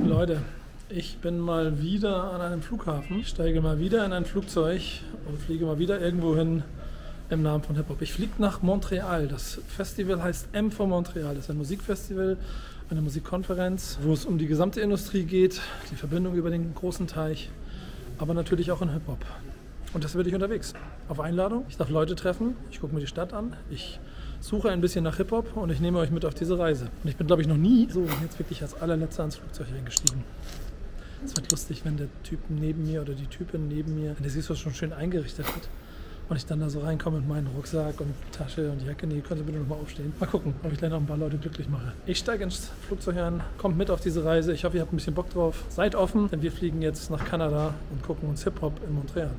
Leute, ich bin mal wieder an einem Flughafen. Ich steige mal wieder in ein Flugzeug und fliege mal wieder irgendwo hin im Namen von Hip-Hop. Ich fliege nach Montreal. Das Festival heißt Vor Montreal. Das ist ein Musikfestival, eine Musikkonferenz, wo es um die gesamte Industrie geht, die Verbindung über den großen Teich, aber natürlich auch in Hip-Hop. Und das werde ich unterwegs. Auf Einladung. Ich darf Leute treffen. Ich gucke mir die Stadt an. Ich suche ein bisschen nach Hip-Hop und ich nehme euch mit auf diese Reise. Und ich bin, glaube ich, noch nie so jetzt wirklich als allerletzter ans Flugzeug eingestiegen. Es wird lustig, wenn der Typ neben mir oder die Typin neben mir, wenn der sich so schon schön eingerichtet hat und ich dann da so reinkomme mit meinem Rucksack und Tasche und Jacke. Nee, könnt ihr bitte noch mal aufstehen. Mal gucken, ob ich gleich noch ein paar Leute glücklich mache. Ich steige ins Flugzeug an, kommt mit auf diese Reise. Ich hoffe, ihr habt ein bisschen Bock drauf. Seid offen, denn wir fliegen jetzt nach Kanada und gucken uns Hip-Hop in Montreal an.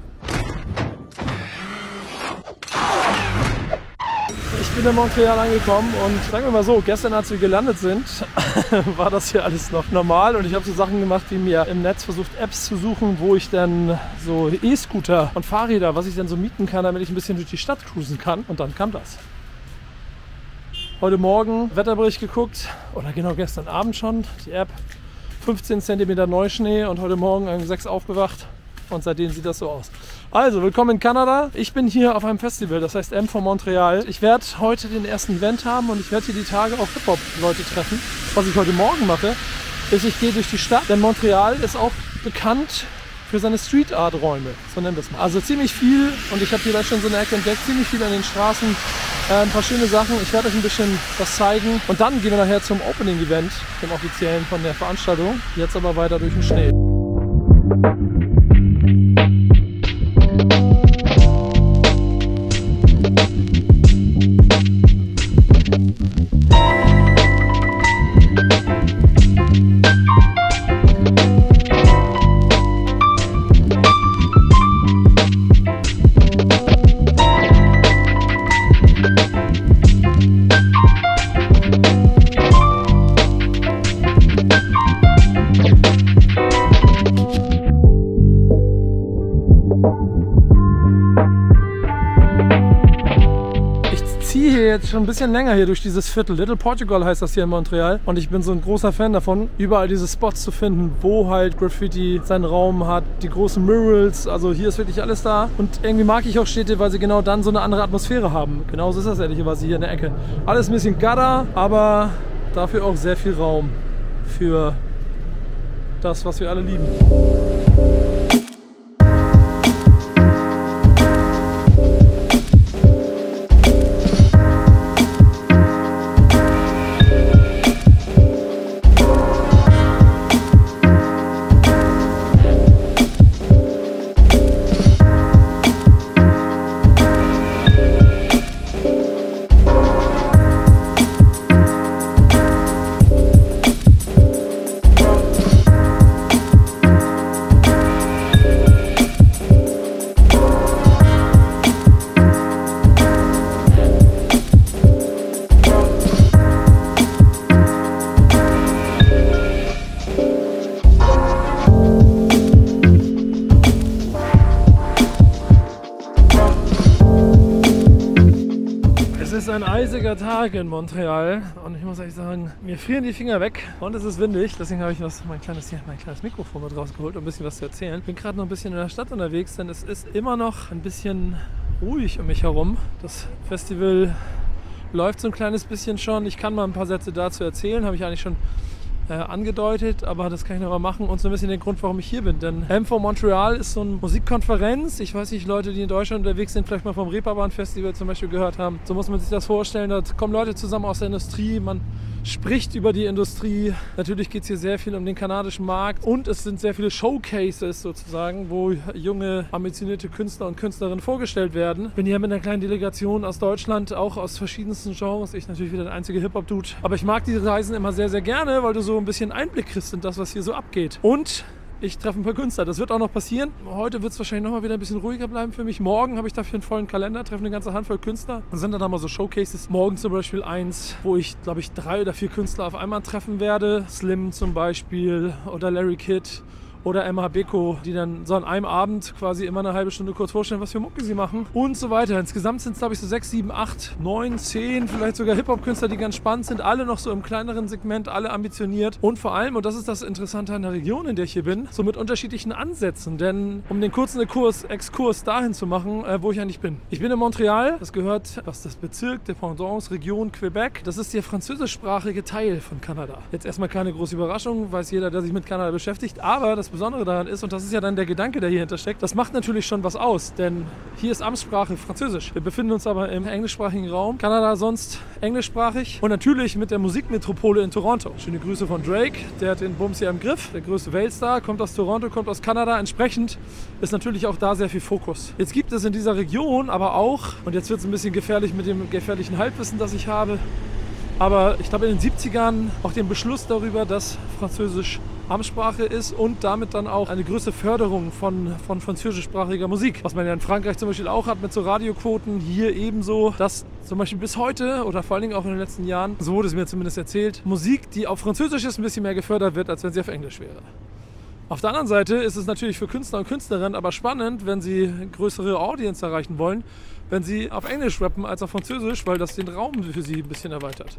Ich bin in Montreal angekommen und sagen wir mal so, gestern als wir gelandet sind, war das hier alles noch normal und ich habe so Sachen gemacht, wie mir im Netz versucht Apps zu suchen, wo ich dann so E-Scooter und Fahrräder, was ich dann so mieten kann, damit ich ein bisschen durch die Stadt cruisen kann, und dann kam das. Heute Morgen Wetterbericht geguckt, oder genau gestern Abend schon, die App, 15 cm Neuschnee und heute Morgen um 6 aufgewacht. Und seitdem sieht das so aus. Also, willkommen in Kanada. Ich bin hier auf einem Festival, das heißt Vor Montreal. Ich werde heute den ersten Event haben und ich werde hier die Tage auch Hip-Hop-Leute treffen. Was ich heute Morgen mache, ist, ich gehe durch die Stadt, denn Montreal ist auch bekannt für seine Street-Art-Räume, so nennen wir es mal. Also ziemlich viel, und ich habe hier gleich schon so eine Ecke entdeckt, ziemlich viel an den Straßen, ein paar schöne Sachen. Ich werde euch ein bisschen was zeigen und dann gehen wir nachher zum Opening-Event, dem offiziellen von der Veranstaltung. Jetzt aber weiter durch den Schnee. Jetzt schon ein bisschen länger hier durch dieses Viertel. Little Portugal heißt das hier in Montreal. Und ich bin so ein großer Fan davon, überall diese Spots zu finden, wo halt Graffiti seinen Raum hat, die großen Murals. Also hier ist wirklich alles da. Und irgendwie mag ich auch Städte, weil sie genau dann so eine andere Atmosphäre haben. Genauso ist das ehrlicherweise hier in der Ecke. Alles ein bisschen gatter, aber dafür auch sehr viel Raum für das, was wir alle lieben. Es ist ein eisiger Tag in Montreal und ich muss euch sagen, mir frieren die Finger weg und es ist windig. Deswegen habe ich mein kleines Mikrofon mit rausgeholt, um ein bisschen was zu erzählen. Ich bin gerade noch ein bisschen in der Stadt unterwegs, denn es ist immer noch ein bisschen ruhig um mich herum. Das Festival läuft so ein kleines bisschen schon. Ich kann mal ein paar Sätze dazu erzählen, habe ich eigentlich schon angedeutet, aber das kann ich noch mal machen und so ein bisschen den Grund, warum ich hier bin. Denn Vor Montreal ist so eine Musikkonferenz. Ich weiß nicht, Leute, die in Deutschland unterwegs sind, vielleicht mal vom Reeperbahn Festival zum Beispiel gehört haben. So muss man sich das vorstellen. Da kommen Leute zusammen aus der Industrie. Man spricht über die Industrie. Natürlich geht es hier sehr viel um den kanadischen Markt und es sind sehr viele Showcases sozusagen, wo junge, ambitionierte Künstler und Künstlerinnen vorgestellt werden. Bin hier mit einer kleinen Delegation aus Deutschland, auch aus verschiedensten Genres. Ich natürlich wieder der einzige Hip-Hop-Dude. Aber ich mag diese Reisen immer sehr, sehr gerne, weil du so ein bisschen Einblick kriegst in das, was hier so abgeht. Und ich treffe ein paar Künstler. Das wird auch noch passieren. Heute wird es wahrscheinlich noch mal wieder ein bisschen ruhiger bleiben für mich. Morgen habe ich dafür einen vollen Kalender, treffe eine ganze Handvoll Künstler. Dann sind dann mal so Showcases. Morgen zum Beispiel eins, wo ich, glaube ich, 3 oder 4 Künstler auf einmal treffen werde. Slim zum Beispiel oder Larry Kidd oder Emma Beko, die dann so an einem Abend quasi immer eine halbe Stunde kurz vorstellen, was für Mucke sie machen und so weiter. Insgesamt sind es, glaube ich, so 6, 7, 8, 9, 10, vielleicht sogar Hip-Hop-Künstler, die ganz spannend sind, alle noch so im kleineren Segment, alle ambitioniert und vor allem, und das ist das Interessante an der Region, in der ich hier bin, so mit unterschiedlichen Ansätzen, denn um den kurzen Exkurs dahin zu machen, wo ich eigentlich bin. Ich bin in Montreal, das gehört, was das Bezirk, Dependance, Region Quebec, das ist der französischsprachige Teil von Kanada. Jetzt erstmal keine große Überraschung, weiß jeder, der sich mit Kanada beschäftigt, aber das Besondere daran ist, und das ist ja dann der Gedanke, der hier hintersteckt, das macht natürlich schon was aus, denn hier ist Amtssprache Französisch. Wir befinden uns aber im englischsprachigen Raum, Kanada sonst englischsprachig und natürlich mit der Musikmetropole in Toronto. Schöne Grüße von Drake, der hat den Bums hier im Griff, der größte Weltstar, kommt aus Toronto, kommt aus Kanada, entsprechend ist natürlich auch da sehr viel Fokus. Jetzt gibt es in dieser Region aber auch, und jetzt wird es ein bisschen gefährlich mit dem gefährlichen Halbwissen, das ich habe, aber ich glaube in den 70ern auch den Beschluss darüber, dass Französisch Amtssprache ist und damit dann auch eine größere Förderung von französischsprachiger Musik. Was man ja in Frankreich zum Beispiel auch hat mit so Radioquoten, hier ebenso, dass zum Beispiel bis heute oder vor allen Dingen auch in den letzten Jahren, so wurde es mir zumindest erzählt, Musik, die auf Französisch ist, ein bisschen mehr gefördert wird, als wenn sie auf Englisch wäre. Auf der anderen Seite ist es natürlich für Künstler und Künstlerinnen aber spannend, wenn sie größere Audience erreichen wollen, wenn sie auf Englisch rappen als auf Französisch, weil das den Raum für sie ein bisschen erweitert.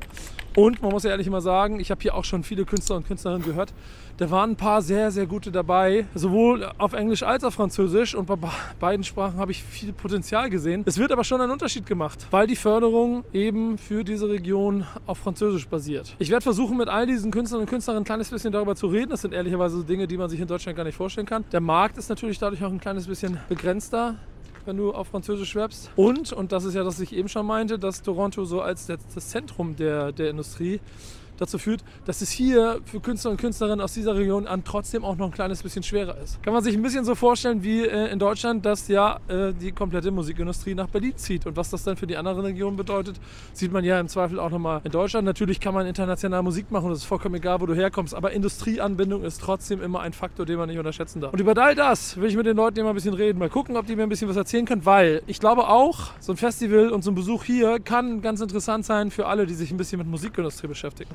Und man muss ja ehrlich mal sagen, ich habe hier auch schon viele Künstler und Künstlerinnen gehört, da waren ein paar sehr, sehr gute dabei, sowohl auf Englisch als auf Französisch und bei beiden Sprachen habe ich viel Potenzial gesehen. Es wird aber schon einen Unterschied gemacht, weil die Förderung eben für diese Region auf Französisch basiert. Ich werde versuchen, mit all diesen Künstlern und Künstlerinnen ein kleines bisschen darüber zu reden. Das sind ehrlicherweise so Dinge, die man sich in Deutschland gar nicht vorstellen kann. Der Markt ist natürlich dadurch auch ein kleines bisschen begrenzter, wenn du auf Französisch rappst. Und das ist ja, das ich eben schon meinte, dass Toronto so als das Zentrum der Industrie dazu führt, dass es hier für Künstler und Künstlerinnen aus dieser Region trotzdem auch noch ein kleines bisschen schwerer ist. Kann man sich ein bisschen so vorstellen wie in Deutschland, dass ja die komplette Musikindustrie nach Berlin zieht. Und was das dann für die anderen Regionen bedeutet, sieht man ja im Zweifel auch nochmal in Deutschland. Natürlich kann man international Musik machen, das ist vollkommen egal, wo du herkommst, aber Industrieanbindung ist trotzdem immer ein Faktor, den man nicht unterschätzen darf. Und über all das will ich mit den Leuten immer ein bisschen reden, mal gucken, ob die mir ein bisschen was erzählen können, weil ich glaube auch, so ein Festival und so ein Besuch hier kann ganz interessant sein für alle, die sich ein bisschen mit Musikindustrie beschäftigen.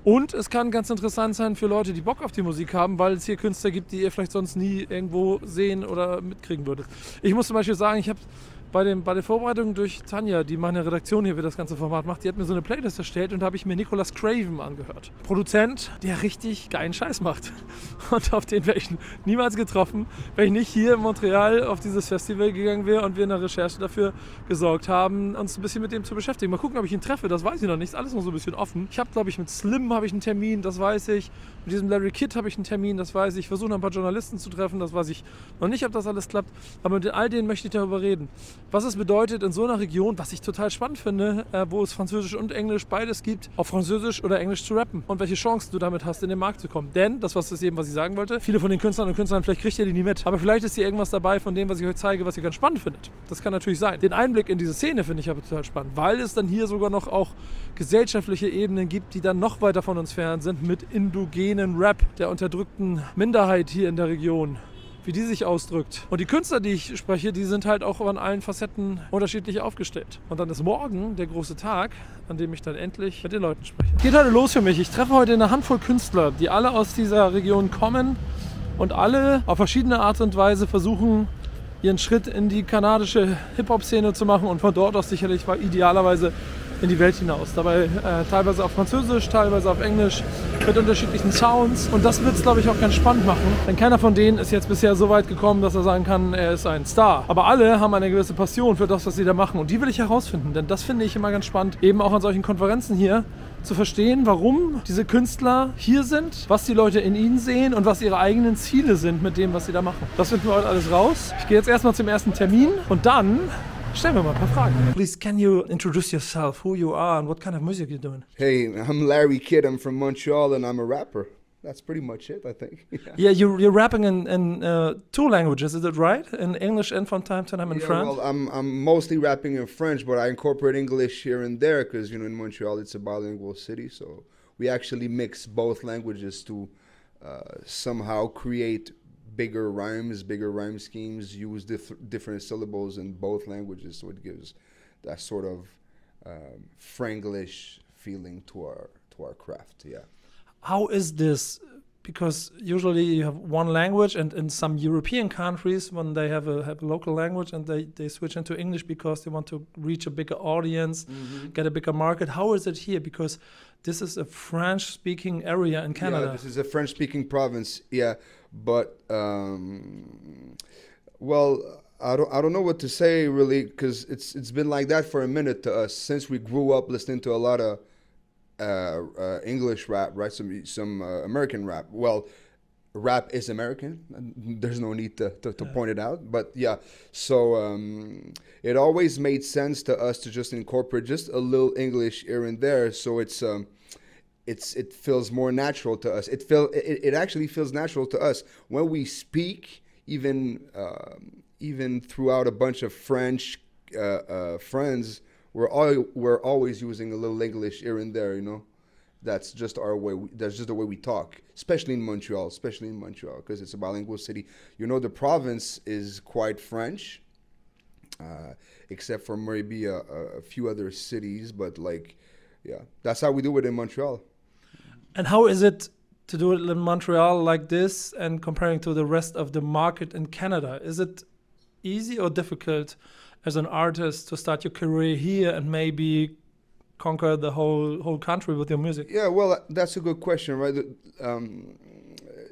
Und es kann ganz interessant sein für Leute, die Bock auf die Musik haben, weil es hier Künstler gibt, die ihr vielleicht sonst nie irgendwo sehen oder mitkriegen würdet. Ich muss zum Beispiel sagen, ich habe bei der Vorbereitung durch Tanja, die meine Redaktion hier für das ganze Format macht, die hat mir so eine Playlist erstellt und da habe ich mir Nicolas Craven angehört. Produzent, der richtig geilen Scheiß macht. Und auf den wäre ich niemals getroffen, wenn ich nicht hier in Montreal auf dieses Festival gegangen wäre und wir in der Recherche dafür gesorgt haben, uns ein bisschen mit dem zu beschäftigen. Mal gucken, ob ich ihn treffe, das weiß ich noch nicht. Ist alles noch so ein bisschen offen. Ich habe, glaube ich, mit Slim habe ich einen Termin, das weiß ich. Mit diesem Larry Kidd habe ich einen Termin, das weiß ich. Ich versuche noch ein paar Journalisten zu treffen, das weiß ich noch nicht, ob das alles klappt. Aber mit all denen möchte ich darüber reden. Was es bedeutet in so einer Region, was ich total spannend finde, wo es Französisch und Englisch beides gibt, auf Französisch oder Englisch zu rappen und welche Chancen du damit hast, in den Markt zu kommen. Denn, das was ich sagen wollte, viele von den Künstlern und Künstlern, vielleicht kriegt ihr die nie mit, aber vielleicht ist hier irgendwas dabei von dem, was ich euch zeige, was ihr ganz spannend findet. Das kann natürlich sein. Den Einblick in diese Szene finde ich aber total spannend, weil es dann hier sogar noch auch gesellschaftliche Ebenen gibt, die dann noch weiter von uns fern sind mit indogenen Rap der unterdrückten Minderheit hier in der Region, wie die sich ausdrückt. Und die Künstler, die ich spreche, die sind halt auch an allen Facetten unterschiedlich aufgestellt. Und dann ist morgen der große Tag, an dem ich dann endlich mit den Leuten spreche. Geht heute los für mich. Ich treffe heute eine Handvoll Künstler, die alle aus dieser Region kommen und alle auf verschiedene Art und Weise versuchen, ihren Schritt in die kanadische Hip-Hop-Szene zu machen und von dort aus sicherlich idealerweise in die Welt hinaus. Dabei teilweise auf Französisch, teilweise auf Englisch, mit unterschiedlichen Sounds. Und das wird es, glaube ich, auch ganz spannend machen. Denn keiner von denen ist jetzt bisher so weit gekommen, dass er sagen kann, er ist ein Star. Aber alle haben eine gewisse Passion für das, was sie da machen. Und die will ich herausfinden. Denn das finde ich immer ganz spannend, eben auch an solchen Konferenzen hier zu verstehen, warum diese Künstler hier sind, was die Leute in ihnen sehen und was ihre eigenen Ziele sind mit dem, was sie da machen. Das finden wir heute alles raus. Ich gehe jetzt erstmal zum ersten Termin und dann stellen wir mal ein paar Fragen. Please, can you introduce yourself, who you are and what kind of music you're doing? Hey, I'm Larry Kidd. I'm from Montreal and I'm a rapper. That's pretty much it, I think. Yeah, you're rapping in two languages, is it right? In English and from time to time in French? Well, I'm mostly rapping in French, but I incorporate English here and there because, in Montreal it's a bilingual city. So we actually mix both languages to somehow create bigger rhymes, bigger rhyme schemes, use different syllables in both languages. So it gives that sort of Franglish feeling to our craft, yeah. How is this because usually you have one language, and in some European countries, when they have a local language and they switch into English because they want to reach a bigger audience, get a bigger market. How is it here? Because this is a French-speaking area in Canada. Yeah, this is a French-speaking province. Yeah, but well, I don't know what to say really, because it's been like that for a minute to us since we grew up listening to a lot of English rap, right? Some American rap. Well, rap is American. There's no need to point it out. But yeah, so it always made sense to us to just incorporate just a little English here and there. So it feels more natural to us. It actually feels natural to us when we speak, even throughout a bunch of French friends. We're always using a little English here and there, you know. That's just our way. That's just the way we talk, especially in Montreal, because it's a bilingual city. You know, the province is quite French, except for maybe a few other cities. But like, yeah, that's how we do it in Montreal. And how is it to do it in Montreal like this, and comparing to the rest of the market in Canada? Is it easy or difficult as an artist to start your career here and maybe conquer the whole country with your music? Yeah, well, that's a good question, right?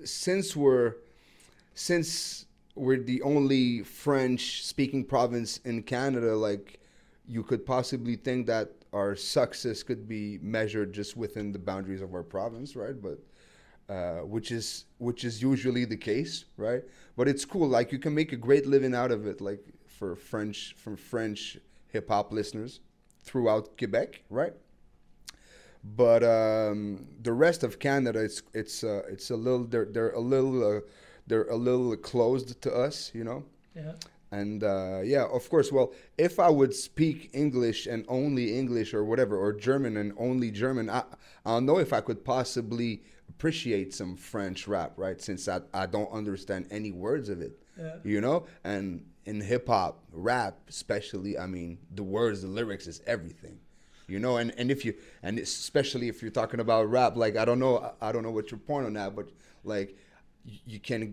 Since we're the only French-speaking province in Canada, like, you could possibly think that our success could be measured just within the boundaries of our province, right? But which is usually the case, right? But it's cool. Like, you can make a great living out of it, like, from French hip hop listeners throughout Quebec, right? But the rest of Canada, it's a little they're a little closed to us, you know. Yeah. And yeah, of course. Well, if I would speak English and only English, or whatever, or German and only German, I don't know if I could possibly appreciate some French rap, right? Since I don't understand any words of it, you know. And in hip hop, rap especially, I mean, the words, the lyrics is everything, you know. And especially if you're talking about rap, like, I don't know what your point on that, but like, you can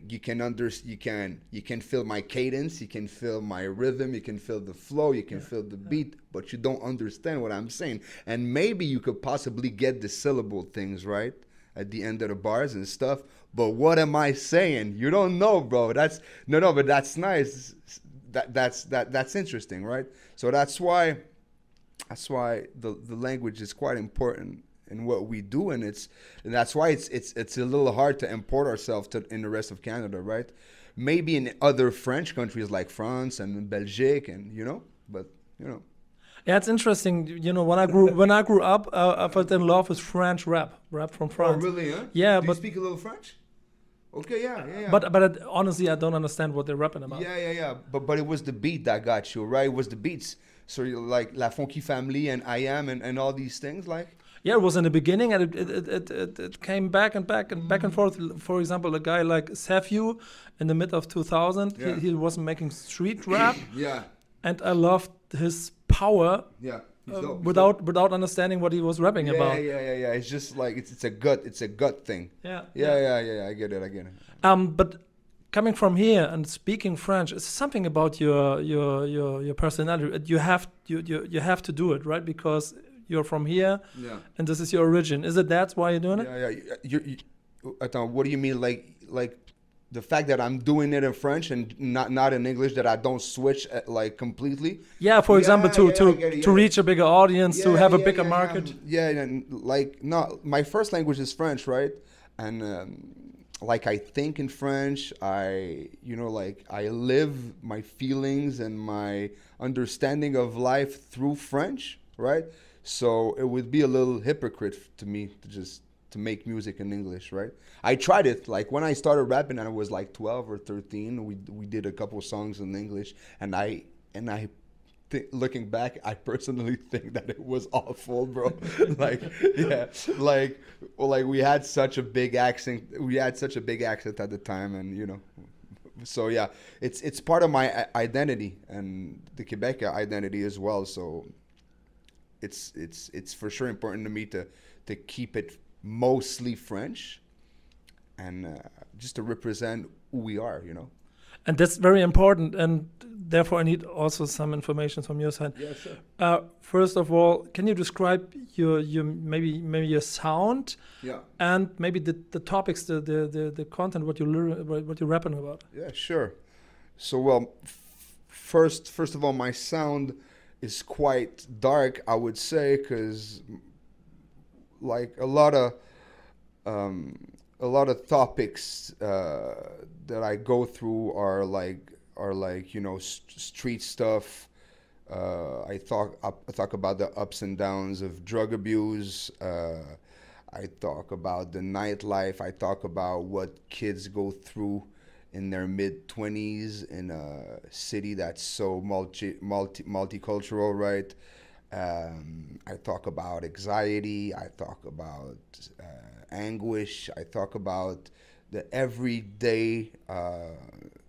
feel my cadence, you can feel my rhythm, you can feel the flow, you can feel the beat, but you don't understand what I'm saying. And maybe you could possibly get the syllable things right at the end of the bars and stuff, but what am I saying? You don't know, bro. But that's nice. That's interesting, right? So that's why the language is quite important in what we do, and that's why it's a little hard to import ourselves in the rest of Canada, right? Maybe in other French countries like France and Belgique, and you know, but you know. Yeah, it's interesting. You know, when I grew up, I fell in love with French rap from France. Oh, really? Huh? Yeah, do but you speak a little French? Okay, yeah. But honestly, I don't understand what they're rapping about. Yeah. But it was the beat that got you, right? It was the beats. So you're like La Funky Family and I Am and all these things, like. Yeah, it was in the beginning, and it came back and forth. For example, a guy like Safiu in the mid of 2000, he was making street rap. Yeah. And I loved his power. Yeah. Without understanding what he was rapping about. Yeah. It's just like it's a gut thing. Yeah. I get it. But coming from here and speaking French, it's something about your personality. You have to do it, right? Because you're from here, and this is your origin. Is it that's why you're doing it? Yeah. What do you mean, like the fact that I'm doing it in French and not in English, that I don't switch like completely? Yeah, for example, to reach a bigger audience, to have a bigger market. Yeah, and like, no, my first language is French, right? And like, I think in French, I live my feelings and my understanding of life through French, right? So it would be a little hypocrite to me to make music in English, right? I tried it, like when I started rapping and I was like 12 or 13, we did a couple songs in English, and looking back, I personally think that it was awful, bro. We had such a big accent at the time, and you know, so yeah, it's part of my identity and the Quebec identity as well. So it's for sure important to me to keep it mostly French, just to represent who we are, you know. And that's very important, and therefore I need also some information from your side. Yeah, sure. First of all, can you describe your maybe your sound? Yeah. And maybe the topics, the content, what you're rapping about. Yeah, sure. So well, first of all, my sound is quite dark, I would say, because like a lot of topics that I go through are like you know, street stuff. I talk about the ups and downs of drug abuse. I talk about the nightlife. I talk about what kids go through in their mid-20s in a city that's so multicultural, right? I talk about anxiety. I talk about anguish. I talk about the everyday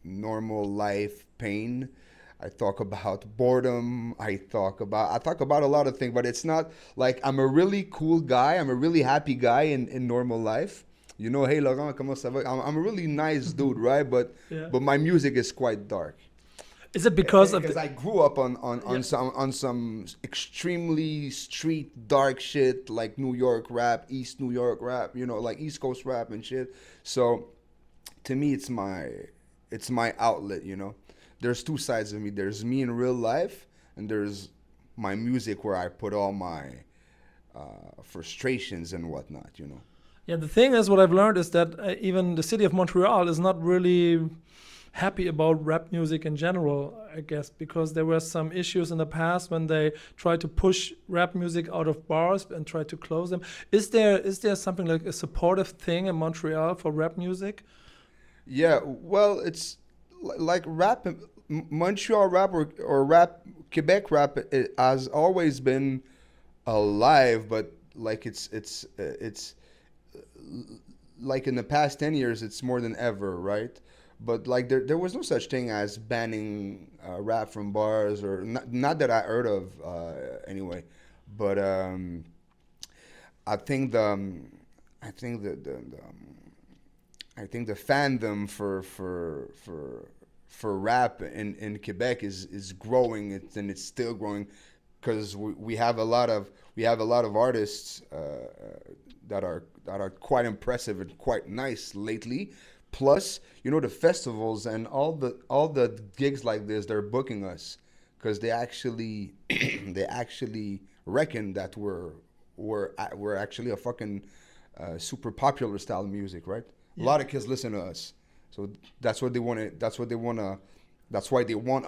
normal life pain. I talk about boredom. I talk about a lot of things, but it's not like I'm a really cool guy. I'm a really happy guy in normal life. You know, hey Laurent, comment ça va? I'm a really nice dude, right? But my music is quite dark. Is it because I grew up on some extremely street dark shit, like New York rap, East New York rap, you know, like East Coast rap and shit. So to me, it's my outlet, you know. There's two sides of me. There's me in real life, and there's my music where I put all my frustrations and whatnot, you know. Yeah, the thing is, what I've learned is that even the city of Montreal is not really happy about rap music in general, I guess, because there were some issues in the past when they tried to push rap music out of bars and tried to close them. Is there something like a supportive thing in Montreal for rap music? Yeah, well, it's like rap, Montreal rap or rap, Quebec rap, it has always been alive, but like it's like in the past 10 years, it's more than ever, right? But like there was no such thing as banning rap from bars, or not that I heard of anyway. But I think the fandom for rap in Quebec is growing, and it's still growing, because we have a lot of artists that are quite impressive and quite nice lately. Plus, you know, the festivals and all the gigs like this, they're booking us because they actually reckon that we're actually a fucking super popular style of music, right? Yeah. A lot of kids listen to us, so that's why they want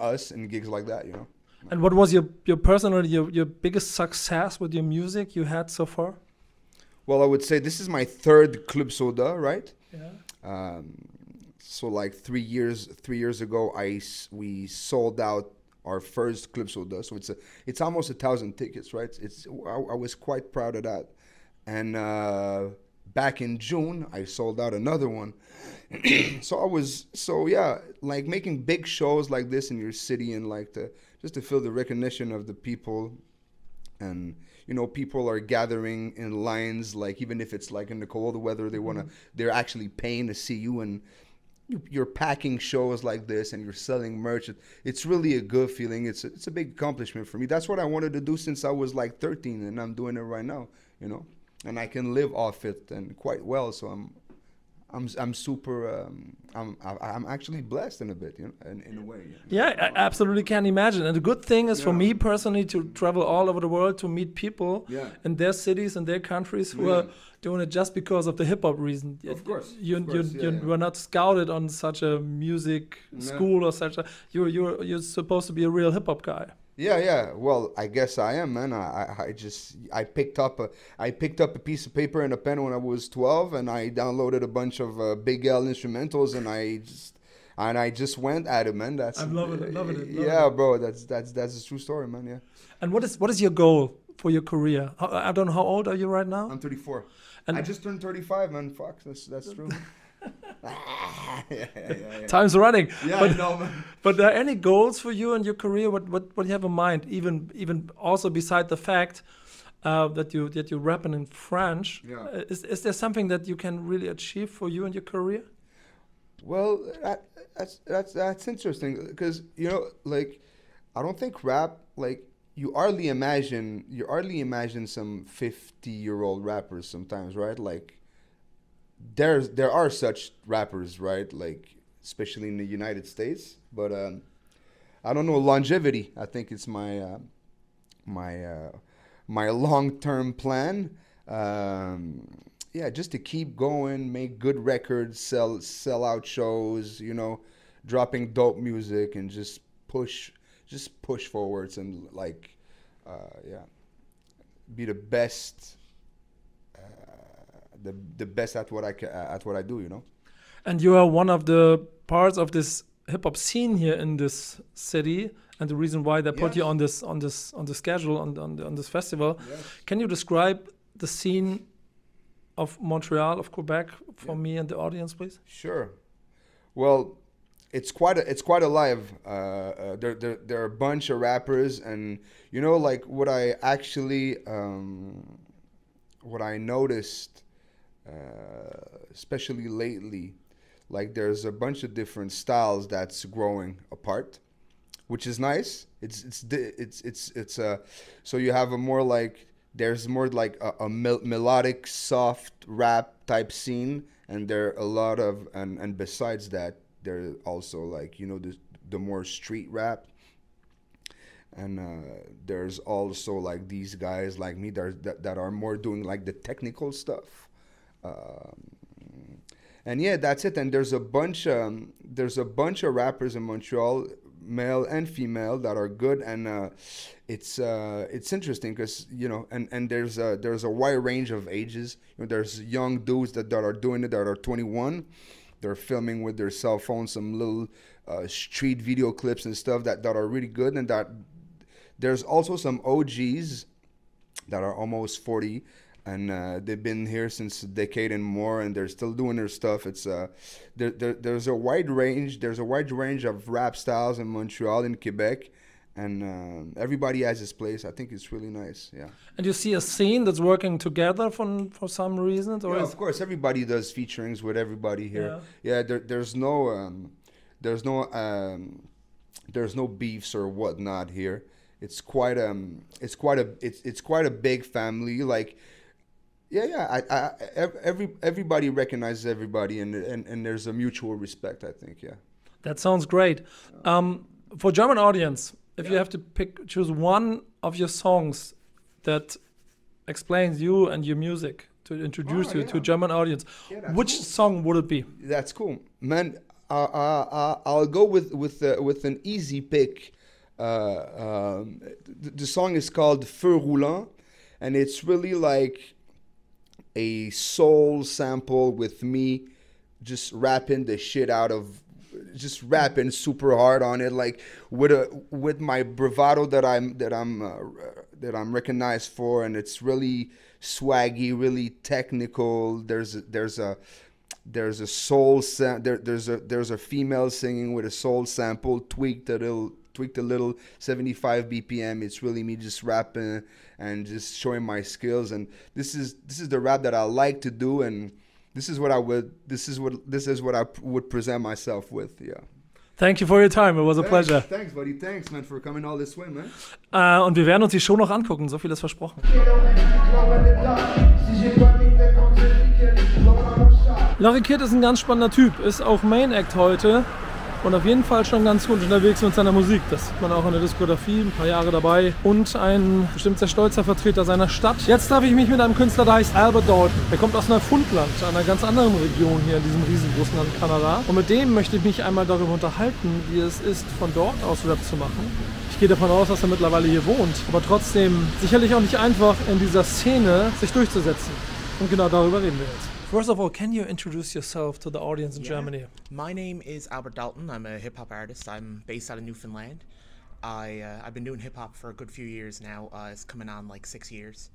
us in gigs like that, you know. And what was your personal your biggest success with your music you had so far? Well, I would say this is my third Club Soda, right? Yeah. So like 3 years ago, we sold out our first Club Soda. So it's almost 1,000 tickets, right? I was quite proud of that. And back in June, I sold out another one. So yeah, like making big shows like this in your city, and like just to feel the recognition of the people. And you know, people are gathering in lines, like even if it's like in the cold weather, they're actually paying to see you, and you're packing shows like this and you're selling merch. It's really a good feeling. It's a big accomplishment for me. That's what I wanted to do since I was like 13, and I'm doing it right now, you know, and I can live off it and quite well. So I'm super. I'm actually blessed in a bit, you know, in a way. Yeah, I absolutely can imagine. And the good thing is for me personally to travel all over the world to meet people in their cities and their countries who are doing it just because of the hip hop reason. Of course, you were not scouted on such a music school or such a. You're supposed to be a real hip hop guy. Yeah. Well, I guess I am, man. I picked up a piece of paper and a pen when I was 12, and I downloaded a bunch of Big L instrumentals, and I just went at it, man. I'm loving it. Yeah, bro. That's a true story, man. Yeah. And what is your goal for your career? I don't know, how old are you right now? I'm 34. And I just turned 35, man. Fuck, that's true. Yeah. Time's running. Yeah, I know, man. But are there any goals for you in your career? What you have in mind? Even also beside the fact, that you rapping in French. Yeah. Is there something that you can really achieve for you and your career? Well, that's interesting because like I don't think rap like you hardly imagine some 50-year-old rappers sometimes, right? Like there are such rappers, right? Like especially in the United States, but I don't know, longevity. I think it's my long-term plan. Yeah, just to keep going, make good records, sell out shows, dropping dope music, and just push forwards and like, yeah, be the best, the best at what I do. And you are one of the parts of this hip hop scene here in this city, and the reason why they put you on the schedule on this festival. Yes. Can you describe the scene of Montreal, of Quebec, for me and the audience, please? Sure. Well, it's quite alive. There are a bunch of rappers, and like what I actually what I noticed, especially lately, like there's a bunch of different styles that's growing apart, which is nice. It's so you have a more like. There's more like a melodic, soft rap type scene, and there are a lot of, and besides that, there's also like, the more street rap. And there's also like these guys like me that are more doing like the technical stuff. And yeah, that's it. And there's a bunch of rappers in Montreal, male and female, that are good, and it's interesting because and there's a wide range of ages. There's young dudes that are doing it that are 21. They're filming with their cell phones some little street video clips and stuff that are really good, and that there's also some OGs that are almost 40. And they've been here since a decade and more, and they're still doing their stuff. It's there's a wide range. There's a wide range of rap styles in Montreal, in Quebec, and everybody has his place. I think it's really nice. Yeah. And you see a scene that's working together for some reason, or of course, everybody does featurings with everybody here. Yeah. There's no beefs or whatnot here. It's quite a big family. Like. Yeah. Everybody recognizes everybody, and there's a mutual respect, I think. Yeah. That sounds great. For German audience, if you have to choose one of your songs that explains you and your music to introduce you to a German audience, which song would it be? That's cool, man. I'll go with an easy pick. The song is called Feu Roulant, and it's really like a soul sample with me just rapping the shit out of, just rapping super hard on it, like with my bravado that I'm recognized for, and it's really swaggy, really technical. There's a soul there's a female singing with a soul sample tweaked a little 75 BPM. It's really me just rapping and just showing my skills, and this is the rap that I like to do, and this is what I would present myself with. Yeah. Thank you for your time. It was a pleasure. Thanks, buddy. Thanks, man, for coming all this way, man. Und wir werden uns die Show noch angucken. So viel ist versprochen. Larry Kidd ist ein ganz spannender Typ. Ist auch Main Act heute. Und auf jeden Fall schon ganz gut unterwegs mit seiner Musik. Das sieht man auch in der Diskografie, ein paar Jahre dabei. Und ein bestimmt sehr stolzer Vertreter seiner Stadt. Jetzt darf ich mich mit einem Künstler, der heißt Dalton. Der kommt aus Neufundland, einer ganz anderen Region hier in diesem riesengroßen Land Kanada. Und mit dem möchte ich mich einmal darüber unterhalten, wie es ist, von dort aus Rap zu machen. Ich gehe davon aus, dass er mittlerweile hier wohnt. Aber trotzdem sicherlich auch nicht einfach, in dieser Szene sich durchzusetzen. Und genau darüber reden wir jetzt. First of all, can you introduce yourself to the audience in Germany? My name is Albert Dalton. I'm a hip-hop artist. I'm based out of Newfoundland. I've been doing hip-hop for a good few years now. It's coming on like 6 years.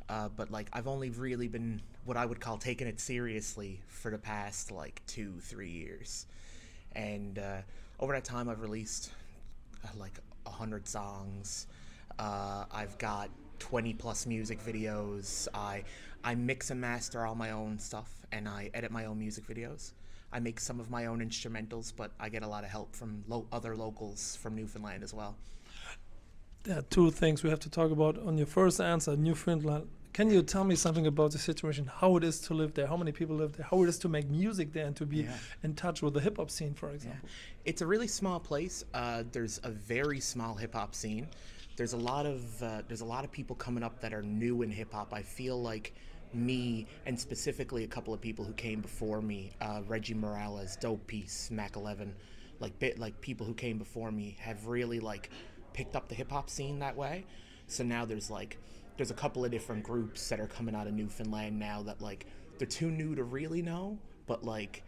But like I've only really been what I would call taking it seriously for the past like 2-3 years. And over that time I've released like 100 songs. I've got 20 plus music videos. I mix and master all my own stuff, and I edit my own music videos. I make some of my own instrumentals, but I get a lot of help from other locals from Newfoundland as well. There are two things we have to talk about. On your first answer, Newfoundland, can you tell me something about the situation, how it is to live there, how many people live there, how it is to make music there and to be in touch with the hip-hop scene, for example? It's a really small place. There's a very small hip-hop scene. There's a lot of people coming up that are new in hip-hop. I feel like me, and specifically a couple of people who came before me, Reggie Morales, Dope Piece, Mac 11, like people who came before me have really like picked up the hip-hop scene that way. So now there's a couple of different groups that are coming out of Newfoundland now that like they're too new to really know, but like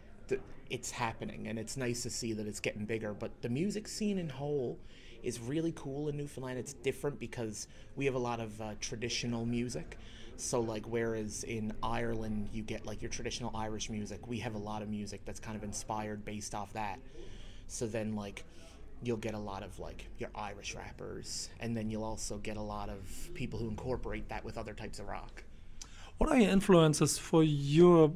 it's happening, and it's nice to see that it's getting bigger. But the music scene in whole is really cool in Newfoundland. It's different because we have a lot of traditional music. So like whereas in Ireland you get like your traditional Irish music, we have a lot of music that's kind of inspired based off that. So then like you'll get a lot of like your Irish rappers, and then you'll also get a lot of people who incorporate that with other types of rock. What are your influences for your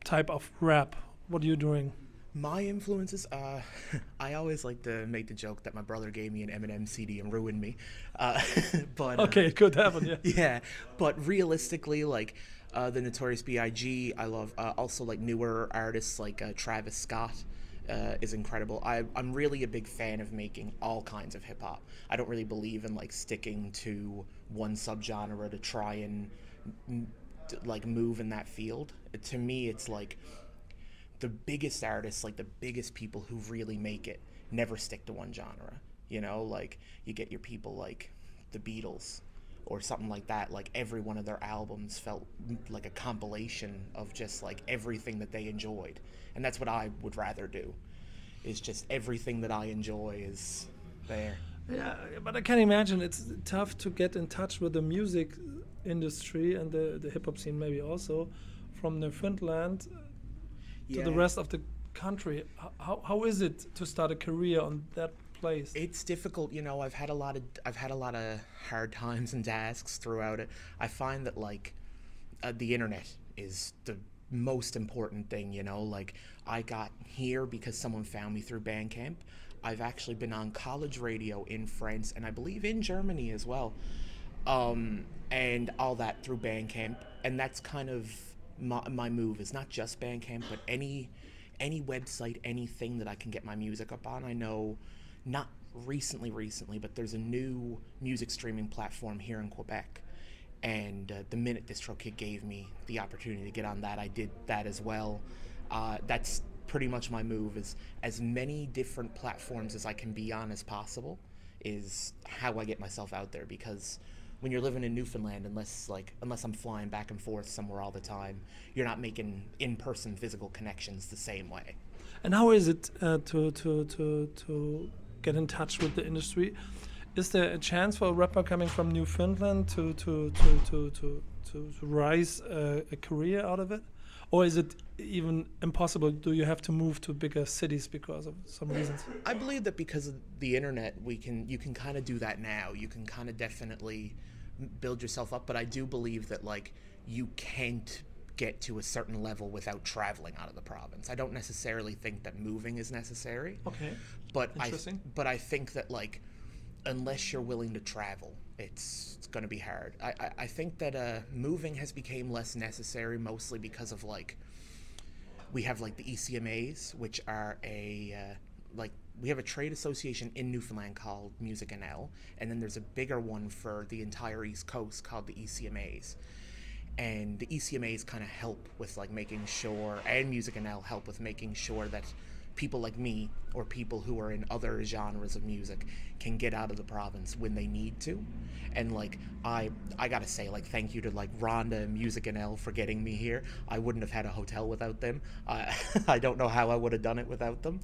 type of rap? What are you doing? My influences, I always like to make the joke that my brother gave me an Eminem CD and ruined me. But okay, it could happen, yeah. Yeah, but realistically, like the Notorious B.I.G., I love also like newer artists like Travis Scott. Is incredible. I'm really a big fan of making all kinds of hip hop. I don't really believe in like sticking to one subgenre to try and like move in that field. To me, it's like the biggest artists, like the biggest people who really make it, never stick to one genre. You know, like you get your people like the Beatles or something like that. Like every one of their albums felt like a compilation of just like everything that they enjoyed. And that's what I would rather do, is just everything that I enjoy is there. Yeah, but I can imagine it's tough to get in touch with the music industry and the hip-hop scene maybe also from Newfoundland to the rest of the country. How is it to start a career on that place? It's difficult, you know. I've had a lot of hard times and tasks throughout it. I find that like the internet is the most important thing, you know. Like I got here because someone found me through Bandcamp. I've actually been on college radio in France and I believe in Germany as well, and all that through Bandcamp. And that's kind of my move, is not just Bandcamp, but any website, anything that I can get my music up on. I know not recently, but there's a new music streaming platform here in Quebec. And the minute DistroKid gave me the opportunity to get on that, I did that as well. That's pretty much my move, is as many different platforms as I can be on as possible is how I get myself out there. Because when you're living in Newfoundland, unless I'm flying back and forth somewhere all the time, you're not making in-person physical connections the same way. And how is it to get in touch with the industry? Is there a chance for a rapper coming from Newfoundland to rise a career out of it? Or is it even impossible? Do you have to move to bigger cities because of some reasons? I believe that because of the internet, you can kind of do that now. You can kind of definitely build yourself up, but I do believe that like you can't get to a certain level without traveling out of the province. I don't necessarily think that moving is necessary. Okay. But I think that like unless you're willing to travel, it's going to be hard. I think that moving has become less necessary, mostly because of like we have like the ECMAs, which are we have a trade association in Newfoundland called Music NL, and then there's a bigger one for the entire East Coast called the ECMAs. And the ECMAs kind of help with like making sure, and Music NL help with making sure that people like me or people who are in other genres of music can get out of the province when they need to. And like I gotta say, like, thank you to like Rhonda and Music NL for getting me here. I wouldn't have had a hotel without them. I don't know how I would have done it without them.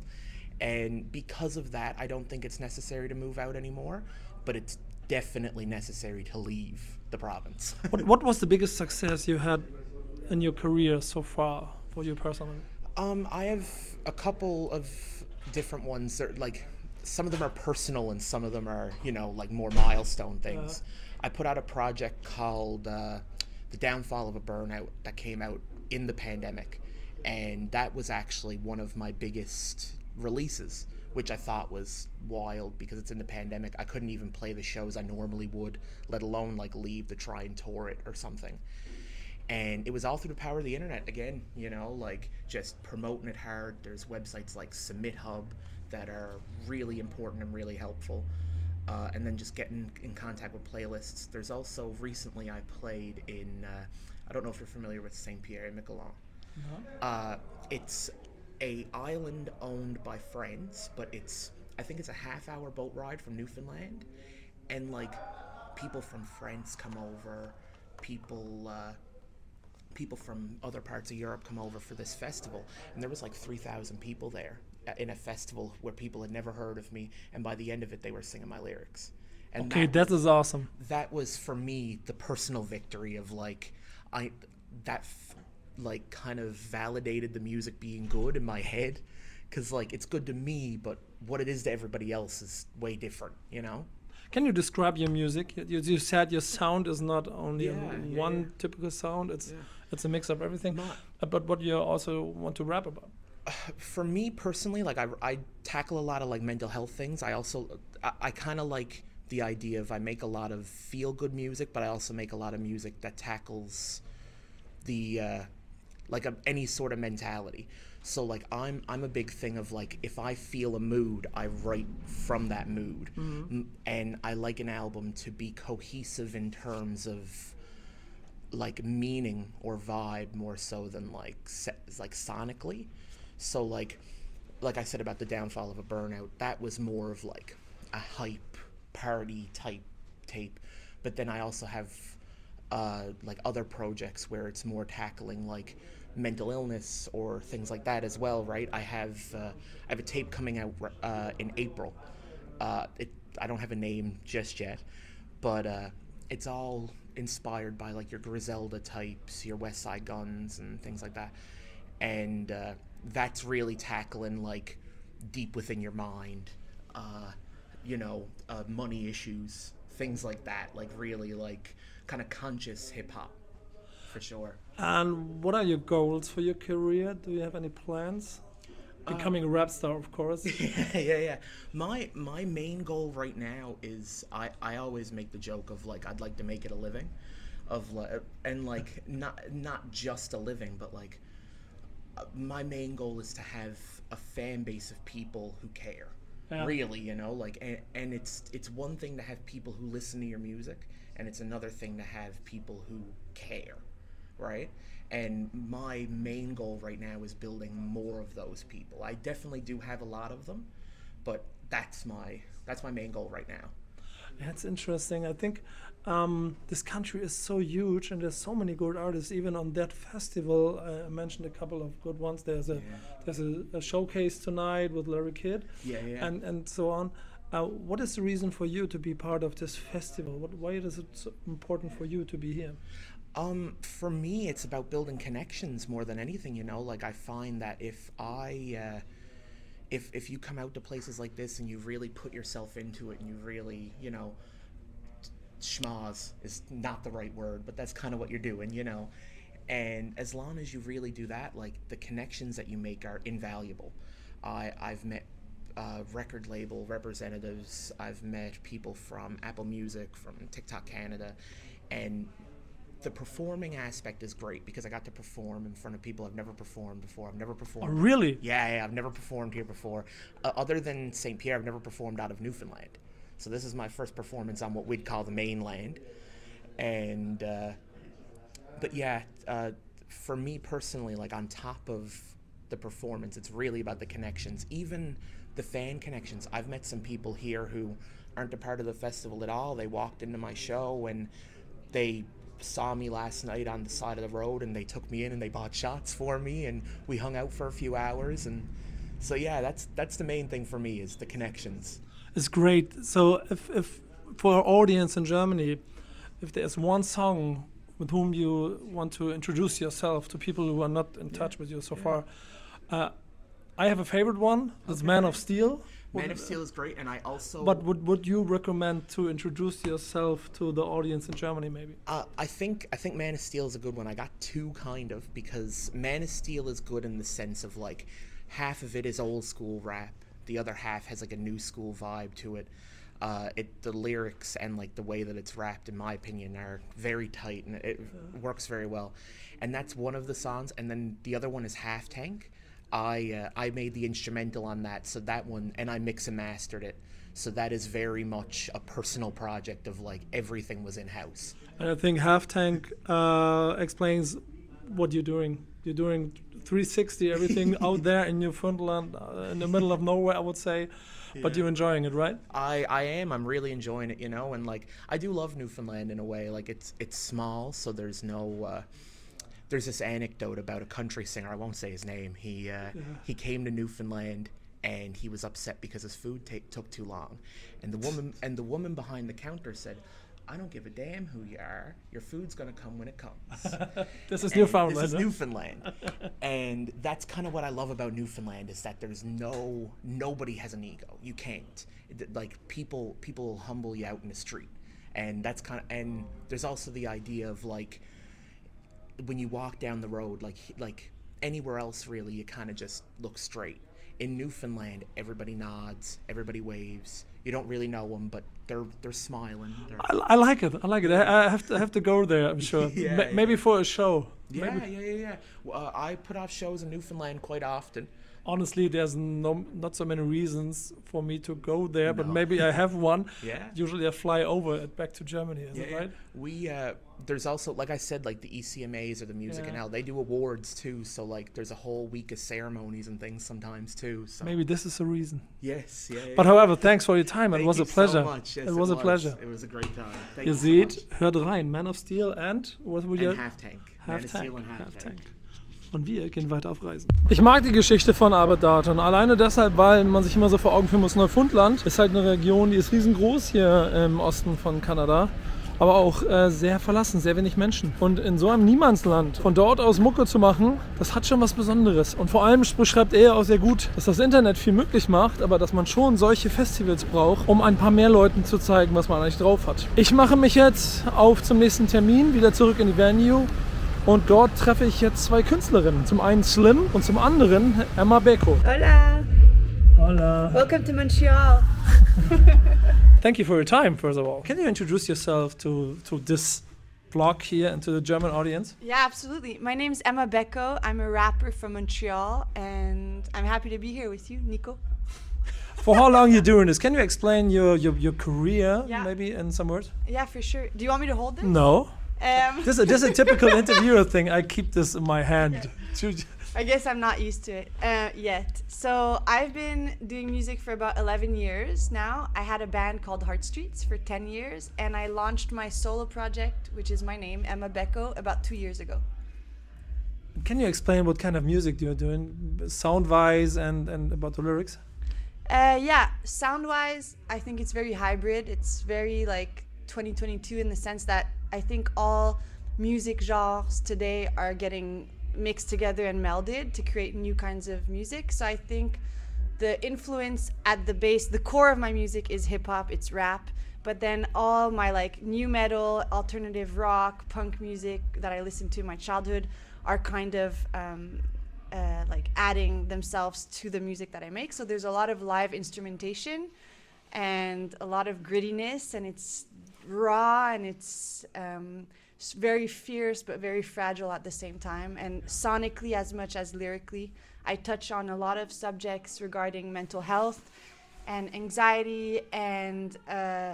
And because of that, I don't think it's necessary to move out anymore, but it's definitely necessary to leave the province. What was the biggest success you had in your career so far for you personally? I have a couple of different ones. That, like, some of them are personal and some of them are, you know, like more milestone things. I put out a project called The Downfall of a Burnout that came out in the pandemic, and that was actually one of my biggest releases, which I thought was wild because it's in the pandemic. I couldn't even play the shows I normally would, let alone like leave to try and tour it or something. And it was all through the power of the internet again, you know, like just promoting it hard. There's websites like Submit Hub that are really important and really helpful. And then just getting in contact with playlists. There's also recently I played in, I don't know if you're familiar with Saint Pierre and Miquelon. No. It's a island owned by friends, but I think it's a half-hour boat ride from Newfoundland, and like people from France come over, people from other parts of Europe come over for this festival, and there was like 3,000 people there in a festival where people had never heard of me, and by the end of it they were singing my lyrics. And okay, that is awesome. That was for me the personal victory of like like kind of validated the music being good in my head, because like it's good to me, but what it is to everybody else is way different, you know. Can you describe your music? You said your sound is not only one typical sound, it's a mix of everything, but what you also want to rap about? For me personally, like I tackle a lot of like mental health things. I kind of like the idea of I make a lot of feel good music, but I also make a lot of music that tackles the any sort of mentality. So like I'm a big thing of like if I feel a mood, I write from that mood. Mm-hmm. And I like an album to be cohesive in terms of like meaning or vibe more so than like sonically. So like I said about The Downfall of a Burnout, that was more of like a hype party type tape. But then I also have like other projects where it's more tackling like mental illness or things like that as well, right? I have a tape coming out in April. I don't have a name just yet, but it's all inspired by like your Griselda types, your West Side Guns and things like that. And that's really tackling like deep within your mind, money issues, things like that, like really like kind of conscious hip-hop, for sure. And what are your goals for your career? Do you have any plans? Becoming a rap star, of course. Yeah. My main goal right now is I always make the joke of like I'd like to make it a living, of like, and like not just a living, but like my main goal is to have a fan base of people who care. Yeah. Really, you know, like and it's one thing to have people who listen to your music, and it's another thing to have people who care, right? And my main goal right now is building more of those people. I definitely do have a lot of them, but that's my main goal right now. That's interesting. I think this country is so huge, and there's so many good artists. Even on that festival, I mentioned a couple of good ones. There's a showcase tonight with Larry Kidd, and so on. What is the reason for you to be part of this festival? Why is it so important for you to be here? For me, it's about building connections more than anything. You know, like I find that if you come out to places like this and you really put yourself into it and you really, you know, schmoz is not the right word, but that's kind of what you're doing, you know. And as long as you really do that, like the connections that you make are invaluable. I've met record label representatives, I've met people from Apple Music, from TikTok Canada, and the performing aspect is great because I got to perform in front of people I've never performed before. I've never performed. Oh, really? Yeah, I've never performed here before. Other than St. Pierre, I've never performed out of Newfoundland. So this is my first performance on what we'd call the mainland. And, but yeah, for me personally, like on top of the performance, it's really about the connections, even the fan connections. I've met some people here who aren't a part of the festival at all. They walked into my show and they saw me last night on the side of the road and they took me in and they bought shots for me and we hung out for a few hours. And so yeah, that's the main thing for me, is the connections. It's great. So if for our audience in Germany, if there's one song with whom you want to introduce yourself to people who are not in touch with you so far, I have a favorite one. It's Man of Steel. Man of Steel is great, and I also. But would you recommend to introduce yourself to the audience in Germany, maybe? I think Man of Steel is a good one. I got two kind of, because Man of Steel is good in the sense of like half of it is old school rap, the other half has like a new school vibe to it. The lyrics and like the way that it's rapped, in my opinion, are very tight, and it works very well. And that's one of the songs. And then the other one is Half Tank. I made the instrumental on that, so that one, and I mix and mastered it. So that is very much a personal project of like everything was in house. And I think Half Tank explains what you're doing. You're doing 360 everything out there in Newfoundland, in the middle of nowhere, I would say. But you're enjoying it, right? I am. I'm really enjoying it, you know. And like I do love Newfoundland in a way. Like it's small, so there's no. There's this anecdote about a country singer. I won't say his name. He came to Newfoundland and he was upset because his food took too long, and the woman behind the counter said, "I don't give a damn who you are. Your food's gonna come when it comes." This is Newfoundland. This is Newfoundland, and that's kind of what I love about Newfoundland, is that there's nobody has an ego. You can't. Like people will humble you out in the street, and that's and there's also the idea of like, when you walk down the road, like anywhere else really, you kind of just look straight. In Newfoundland, everybody nods, everybody waves. You don't really know them, but they're smiling. I like it. I have to go there, I'm sure. Maybe for a show. Yeah. I put off shows in Newfoundland quite often. Honestly, there's not so many reasons for me to go there, but maybe I have one. Usually I fly over it back to Germany, is it right? We there's also, like I said, like the ECMAs or the Music and L, they do awards too, so like there's a whole week of ceremonies and things sometimes too. So maybe this is a reason. Yes, But however, thanks for your time. It was a pleasure. So much. Yes, it was a pleasure. It was a great time. Thank Ihr you seht, so much. hört rein, Man of Steel and what would you? Half Tank. Man of Steel and Half Tank. Und wir gehen weiter auf Reisen. Ich mag die Geschichte von Dalton. Alleine deshalb, weil man sich immer so vor Augen führen muss, Neufundland ist halt eine Region, die ist riesengroß hier im Osten von Kanada. Aber auch sehr verlassen, sehr wenig Menschen. Und in so einem Niemandsland von dort aus Mucke zu machen, das hat schon was Besonderes. Und vor allem beschreibt er auch sehr gut, dass das Internet viel möglich macht, aber dass man schon solche Festivals braucht, um ein paar mehr Leuten zu zeigen, was man eigentlich drauf hat. Ich mache mich jetzt auf zum nächsten Termin, wieder zurück in die Venue. Und dort treffe ich jetzt zwei Künstlerinnen. Zum einen Slim und zum anderen Beko. Hola. Hola. Welcome to Montreal. Thank you for your time, first of all. Can you introduce yourself to this vlog here and to the German audience? Yeah, absolutely. My name's Beko. I'm a rapper from Montreal, and I'm happy to be here with you, Niko. For how long you doing this? Can you explain your career, Yeah. maybe in some words? Yeah, for sure. Do you want me to hold this? No. This is a typical interviewer thing. I keep this in my hand. I guess I'm not used to it yet. So I've been doing music for about 11 years now. I had a band called Heart Streets for 10 years, and I launched my solo project, which is my name, Beko, about 2 years ago. Can you explain what kind of music you're doing, sound-wise and about the lyrics? Yeah, sound-wise, I think it's very hybrid. It's very like 2022 in the sense that I think all music genres today are getting mixed together and melded to create new kinds of music. So I think the influence at the base, the core of my music is hip-hop, it's rap, but then all my like new metal, alternative rock, punk music that I listened to in my childhood are kind of like adding themselves to the music that I make. So there's a lot of live instrumentation and a lot of grittiness, and it's raw, and it's very fierce but very fragile at the same time. And sonically as much as lyrically, I touch on a lot of subjects regarding mental health and anxiety and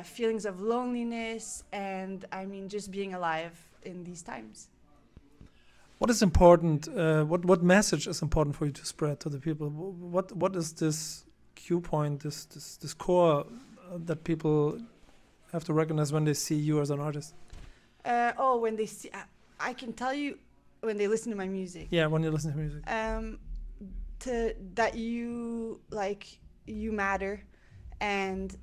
feelings of loneliness, and I mean just being alive in these times. What is important? What message is important for you to spread to the people? What is this cue point? This core that people have to recognize when they see you as an artist? When they see, I can tell you when they listen to my music. Yeah, when you listen to music. That you matter, and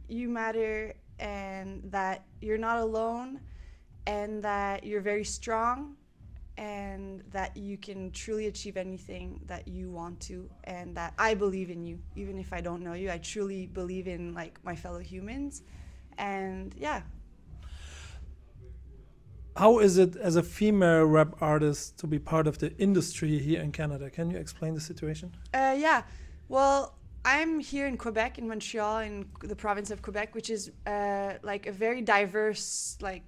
you matter, and that you're not alone, and that you're very strong, and that you can truly achieve anything that you want to, and that I believe in you. Even if I don't know you, I truly believe in like my fellow humans. And yeah. How is it as a female rap artist to be part of the industry here in Canada? Can you explain the situation? Yeah, well, I'm here in Quebec, in Montreal, in the province of Quebec, which is like a very diverse like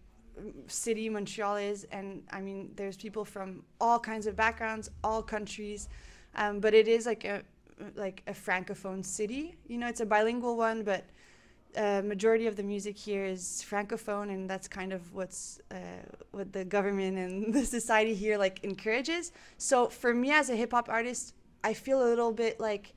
city. Montreal is, and I mean, there's people from all kinds of backgrounds, all countries, but it is like a francophone city. You know, it's a bilingual one, but majority of the music here is francophone, and that's kind of what the government and the society here like encourages. So for me as a hip-hop artist, I feel a little bit like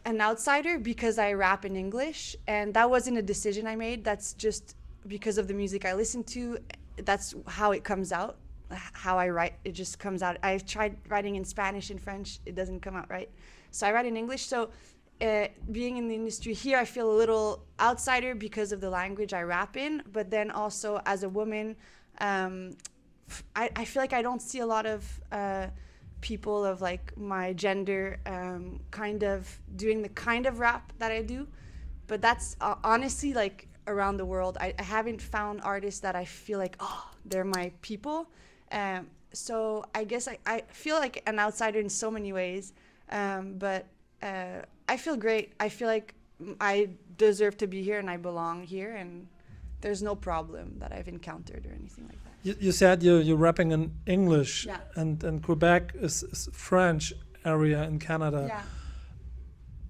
an outsider because I rap in English, and that wasn't a decision I made. That's just because of the music I listen to. That's how it comes out, how I write. It just comes out. I've tried writing in Spanish and French. It doesn't come out right. So I write in English. So being in the industry here, I feel a little outsider because of the language I rap in. But then also as a woman, I feel like I don't see a lot of people of like my gender kind of doing the kind of rap that I do. But that's honestly like around the world. I haven't found artists that I feel like, oh, they're my people. So I guess I feel like an outsider in so many ways. But I feel great. I feel like I deserve to be here and I belong here, and there's no problem that I've encountered or anything like that. You said you're rapping in English, Yeah. and Quebec is French area in Canada. Yeah.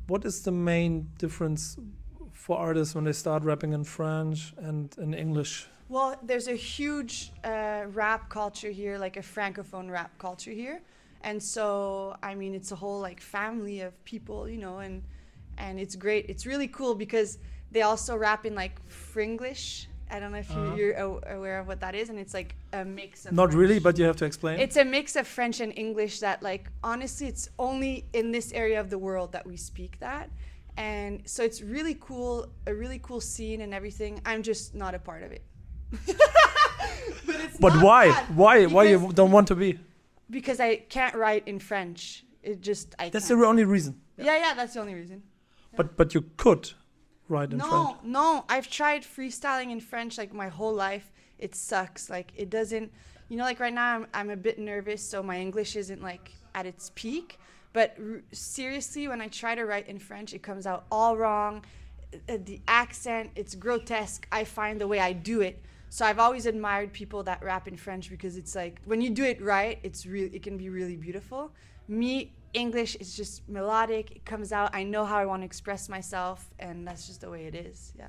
What is the main difference for artists when they start rapping in French and in English? Well, there's a huge rap culture here, like a francophone rap culture here. And so, I mean, it's a whole like family of people, you know, and it's great. It's really cool because they also rap in like Fringlish. I don't know if you're aware of what that is. And it's like a mix of Not French. really, but you have to explain. It's a mix of French and English that like, honestly, it's only in this area of the world that we speak that. And so it's really cool, a really cool scene and everything. I'm just not a part of it. But why? Bad. Why you Because- don't want to be? Because I can't write in French. I That's can't. the only reason. Yeah, that's the only reason. But you could write in French. No, I've tried freestyling in French like my whole life. It sucks. Like it doesn't, you know, like right now I'm a bit nervous, so my English isn't like at its peak. But seriously, when I try to write in French, it comes out all wrong. The accent, it's grotesque. I find the way I do it. So I've always admired people that rap in French because it's like when you do it right, it can be really beautiful. Me, English is just melodic. It comes out. I know how I want to express myself, and that's just the way it is. Yeah.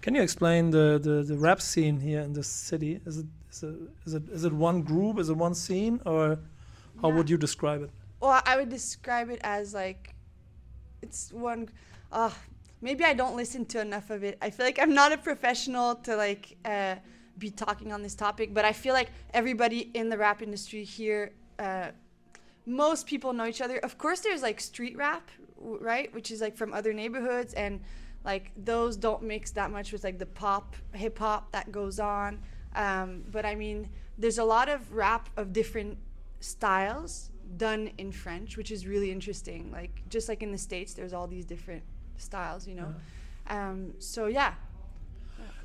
Can you explain the rap scene here in this city? Is it one group? Is it one scene, or how would you describe it? Well, I would describe it as like it's one. Maybe I don't listen to enough of it. I feel like I'm not a professional to like be talking on this topic, but I feel like everybody in the rap industry here, most people know each other. Of course, there's like street rap, right, which is like from other neighborhoods, and like those don't mix that much with like the pop, hip hop that goes on. But I mean, there's a lot of rap of different styles done in French, which is really interesting. Like just like in the States, there's all these different styles, you know. So yeah.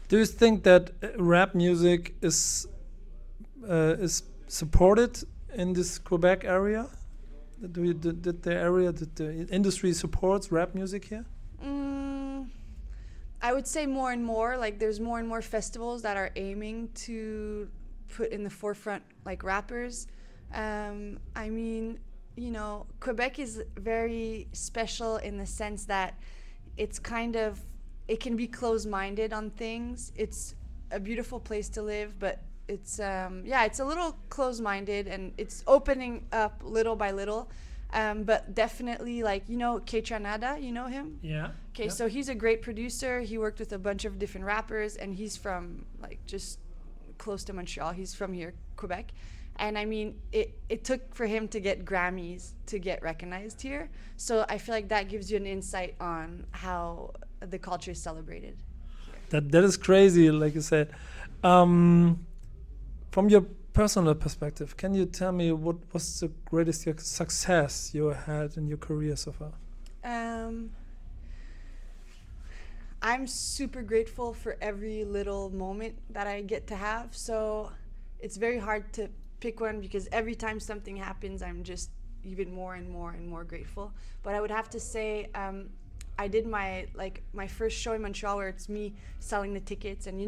Do you think that rap music is supported in this Quebec area? Did the industry supports rap music here? I would say more and more. Like there's more and more festivals that are aiming to put in the forefront like rappers. I mean, you know, Quebec is very special in the sense that it's kind of, it can be closed-minded on things. It's a beautiful place to live, but it's it's a little closed-minded, and it's opening up little by little. But definitely, like, you know, Kanada, you know him? Yeah. Okay, so he's a great producer. He worked with a bunch of different rappers, and he's from like just close to Montreal. He's from here, Quebec. And I mean, it took for him to get Grammys to get recognized here. So I feel like that gives you an insight on how the culture is celebrated here. That is crazy, like you said. From your personal perspective, can you tell me what was the greatest success you had in your career so far? I'm super grateful for every little moment that I get to have. So it's very hard to pick one because every time something happens, I'm just even more and more and more grateful. But I would have to say, I did my first show in Montreal where it's me selling the tickets, and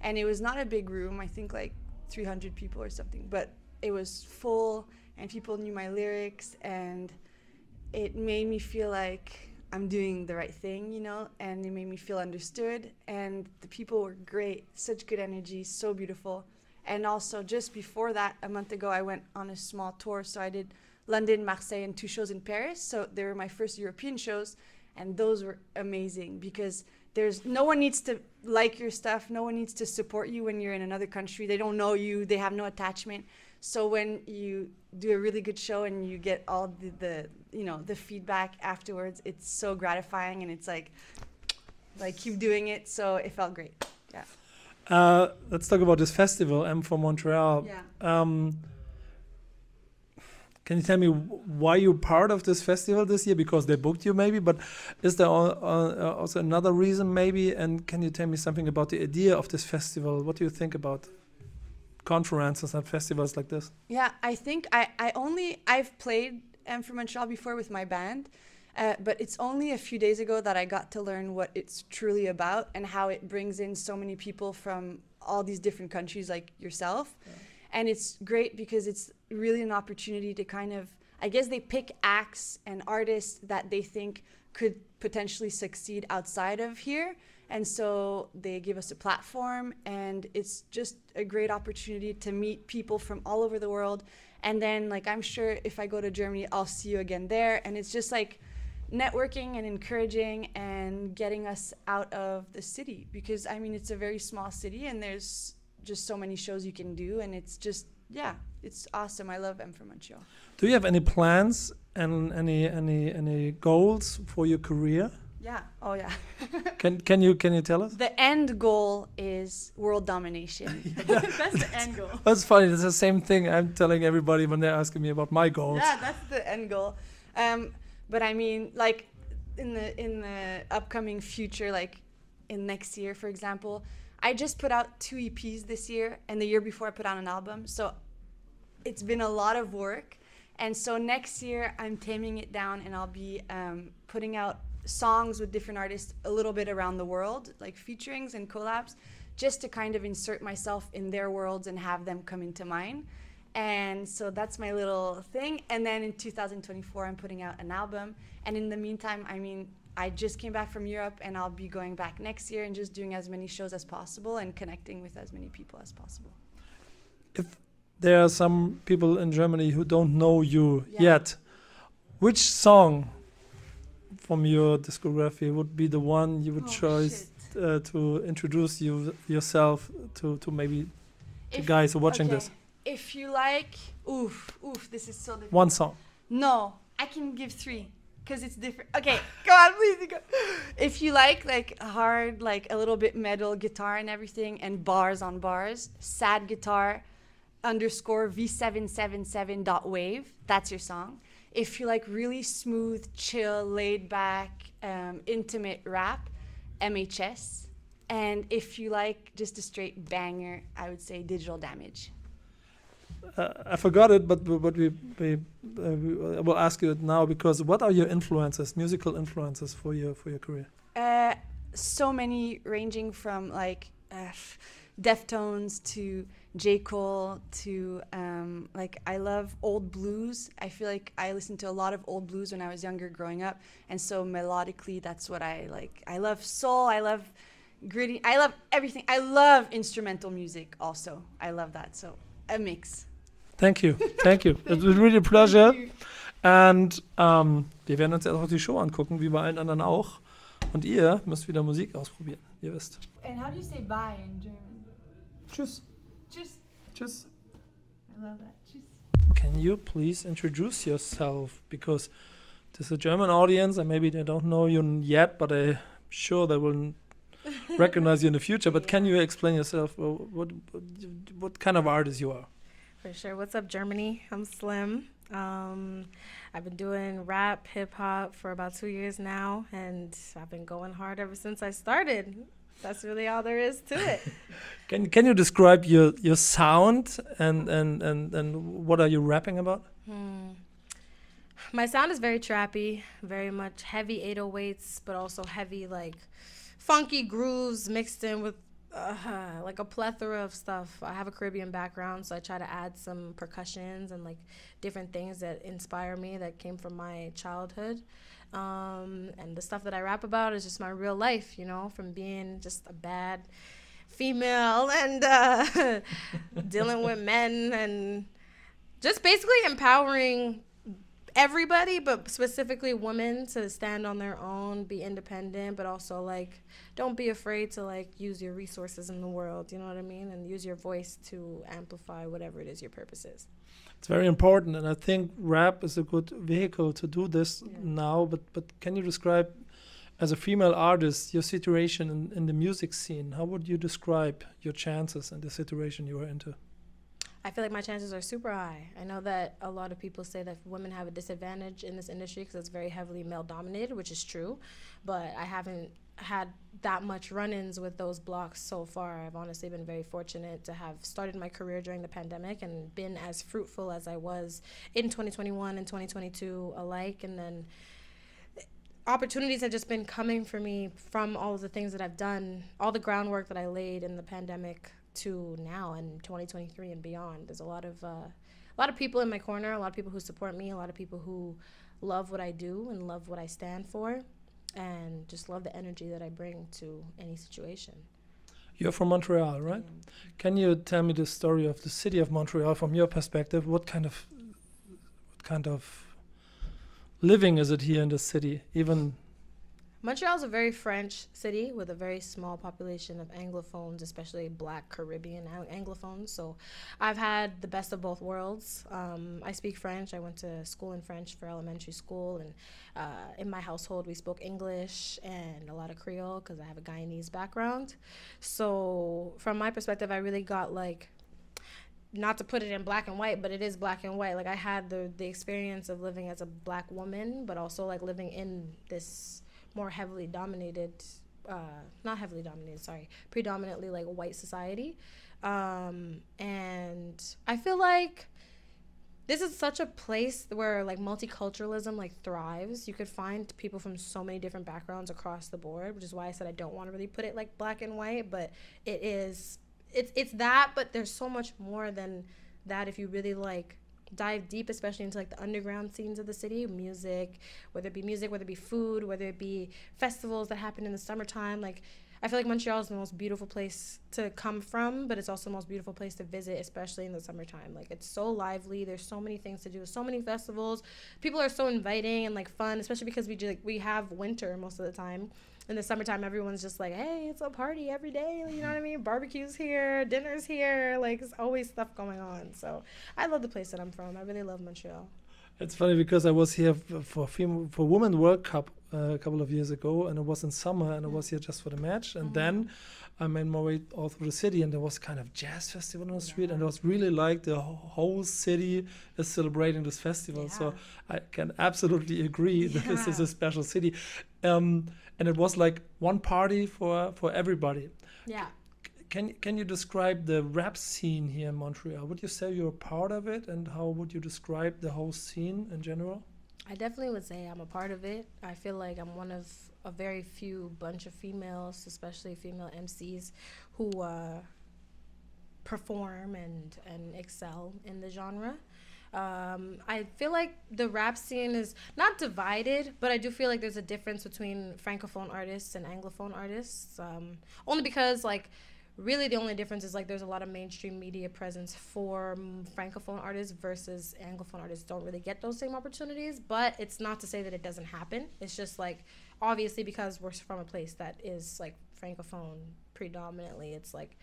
and it was not a big room. I think like 300 people or something, but it was full and people knew my lyrics, and it made me feel like I'm doing the right thing, and it made me feel understood, and the people were great, such good energy, so beautiful. And also just before that, a month ago, I went on a small tour, so I did London, Marseille, and 2 shows in Paris, so they were my first European shows, and those were amazing because no one needs to like your stuff, no one needs to support you when you're in another country, they don't know you, they have no attachment. So when you do a really good show and you get all the feedback afterwards, it's so gratifying, and it's like keep doing it. So it felt great. Yeah. Let's talk about this festival, I'm for Montreal. Yeah. Can you tell me why you're part of this festival this year? Because they booked you maybe, but is there also another reason maybe? And can you tell me something about the idea of this festival? What do you think about conferences and festivals like this? Yeah, I think I've played for Montreal before with my band, but it's only a few days ago that I got to learn what it's truly about and how it brings in so many people from all these different countries like yourself. Yeah. And it's great because it's really an opportunity to I guess they pick acts and artists that they think could potentially succeed outside of here. And so they give us a platform, and it's just a great opportunity to meet people from all over the world. And then I'm sure if I go to Germany, I'll see you again there. And it's just networking and encouraging and getting us out of the city, because it's a very small city and there's just so many shows you can do, and it's just, it's awesome. I love M for Montreal. Do you have any plans and any goals for your career? Yeah. Oh yeah. Can you tell us? The end goal is world domination. That's the end goal. That's funny. It's the same thing I'm telling everybody when they're asking me about my goals. Yeah, that's the end goal. But in the upcoming future, in next year, for example, I just put out 2 EPs this year, and the year before I put out an album. So it's been a lot of work. And so next year I'm taming it down, and I'll be putting out songs with different artists a little bit around the world, like featurings and collabs, just to insert myself in their worlds and have them come into mine. And so that's my little thing. And then in 2024, I'm putting out an album. And in the meantime, I just came back from Europe, and I'll be going back next year and just doing as many shows as possible and connecting with as many people as possible. If there are some people in Germany who don't know you yet, which song from your discography would be the one you would choose to introduce yourself to maybe the guys who are watching this? If you like, this is so difficult. One song. No, I can give 3 because it's different. Okay, go on, please go. If you like hard, a little bit metal guitar and everything, and bars on bars, sad guitar _v777.wave, that's your song. If you like really smooth, chill, laid back, intimate rap, MHS. And if you like just a straight banger, I would say Digital Damage. I forgot it, but we will ask you it now, because what are your influences, musical influences for your career? So many, ranging from Deftones to J. Cole to I love old blues. I feel like I listened to a lot of old blues when I was younger growing up, and so melodically that's what I like. I love soul, I love gritty, I love everything. I love instrumental music also. I love that, so a mix. Thank you. It was really a pleasure. And wir werden uns jetzt auch die Show angucken, wie bei allen anderen auch. Und ihr müsst wieder Musik ausprobieren, ihr wisst. And how do you say bye in German? Tschüss. Tschüss. Tschüss. I love that. Tschüss. Can you please introduce yourself? Because this is a German audience and maybe they don't know you yet, but I'm sure they will recognize you in the future. But can you explain yourself? What kind of artist you are? For sure. What's up, Germany? I'm Slim. I've been doing rap, hip hop for about 2 years now, and I've been going hard ever since I started. That's really all there is to it. Can you describe your sound and what are you rapping about? My sound is very trappy, very much heavy 808s, but also heavy like funky grooves mixed in with like a plethora of stuff. I have a Caribbean background, so I try to add some percussions and like different things that inspire me that came from my childhood. And the stuff that I rap about is just my real life, you know, from being just a bad female and dealing with men and just basically empowering everybody, but specifically women, to stand on their own, be independent, but also like don't be afraid to like use your resources in the world, you know what I mean, and use your voice to amplify whatever it is your purpose is. It's very important, and I think rap is a good vehicle to do this now. But can you describe, as a female artist, your situation in the music scene? How would you describe your chances and the situation you are into? I feel like my chances are super high. I know that a lot of people say that women have a disadvantage in this industry because it's very heavily male dominated, which is true, but I haven't had that much run-ins with those blocks so far. I've honestly been very fortunate to have started my career during the pandemic and been as fruitful as I was in 2021 and 2022 alike, and then opportunities have just been coming for me from all of the things that I've done, all the groundwork that I laid in the pandemic to now in 2023 and beyond. There's a lot of people in my corner, a lot of people who support me, a lot of people who love what I do and love what I stand for, and just love the energy that I bring to any situation. You're from Montreal, right? Can you tell me the story of the city of Montreal from your perspective? What kind of living is it here in the city? Even Montreal is a very French city with a very small population of Anglophones, especially Black Caribbean Anglophones. So I've had the best of both worlds. I speak French. I went to school in French for elementary school, and in my household we spoke English and a lot of Creole because I have a Guyanese background. So from my perspective, I really got like, not to put it in black and white, but it is black and white. Like I had the experience of living as a Black woman, but also like living in this more heavily dominated, predominantly like white society. And I feel like this is such a place where like multiculturalism like thrives. You could find people from so many different backgrounds across the board, which is why I said I don't want to really put it like black and white, but it's that, but there's so much more than that if you really like dive deep, especially into like the underground scenes of the city, whether it be food, whether it be festivals that happen in the summertime. Like I feel like Montreal is the most beautiful place to come from, but it's also the most beautiful place to visit, especially in the summertime. Like it's so lively, there's so many things to do, so many festivals, people are so inviting and like fun, especially because we have winter most of the time. In the summertime, everyone's just like, hey, it's a party every day, you know what I mean? Barbecue's here, dinner's here, like there's always stuff going on. So I love the place that I'm from. I really love Montreal. It's funny because I was here for Women World Cup a couple of years ago, and it was in summer, and I was here just for the match, and then I made my way all through the city, and there was kind of jazz festival on the street, and it was really like the whole city is celebrating this festival. So I can absolutely agree that this is a special city. And it was like one party for everybody. Yeah. Can you describe the rap scene here in Montreal? Would you say you're a part of it, and how would you describe the whole scene in general? I definitely would say I'm a part of it. I feel like I'm one of a very few bunch of females, especially female MCs, who perform and excel in the genre. I feel like the rap scene is not divided, but I do feel like there's a difference between Francophone artists and Anglophone artists, only because like really the only difference is like there's a lot of mainstream media presence for Francophone artists versus Anglophone artists don't really get those same opportunities. But it's not to say that it doesn't happen. It's just like obviously because we're from a place that is like Francophone predominantly, it's like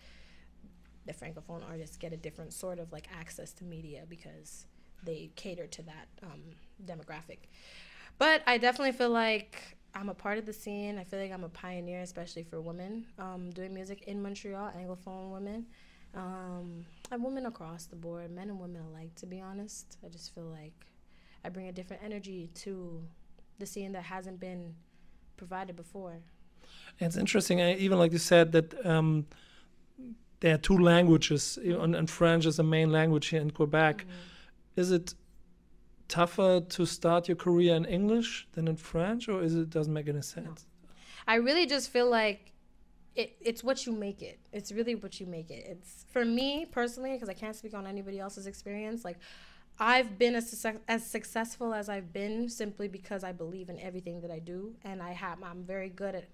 the Francophone artists get a different sort of like access to media because they cater to that demographic. But I definitely feel like I'm a part of the scene. I feel like I'm a pioneer, especially for women doing music in Montreal, Anglophone women. And women across the board, men and women alike, to be honest. I just feel like I bring a different energy to the scene that hasn't been provided before. It's interesting, even like you said, that there are two languages, and French is the main language here in Quebec. Is it tougher to start your career in English than in French, or doesn't make any sense? No. I really just feel like it's what you make it. It's really what you make it. It's, for me personally, because I can't speak on anybody else's experience, like I've been as successful as I've been simply because I believe in everything that I do, and I'm very good at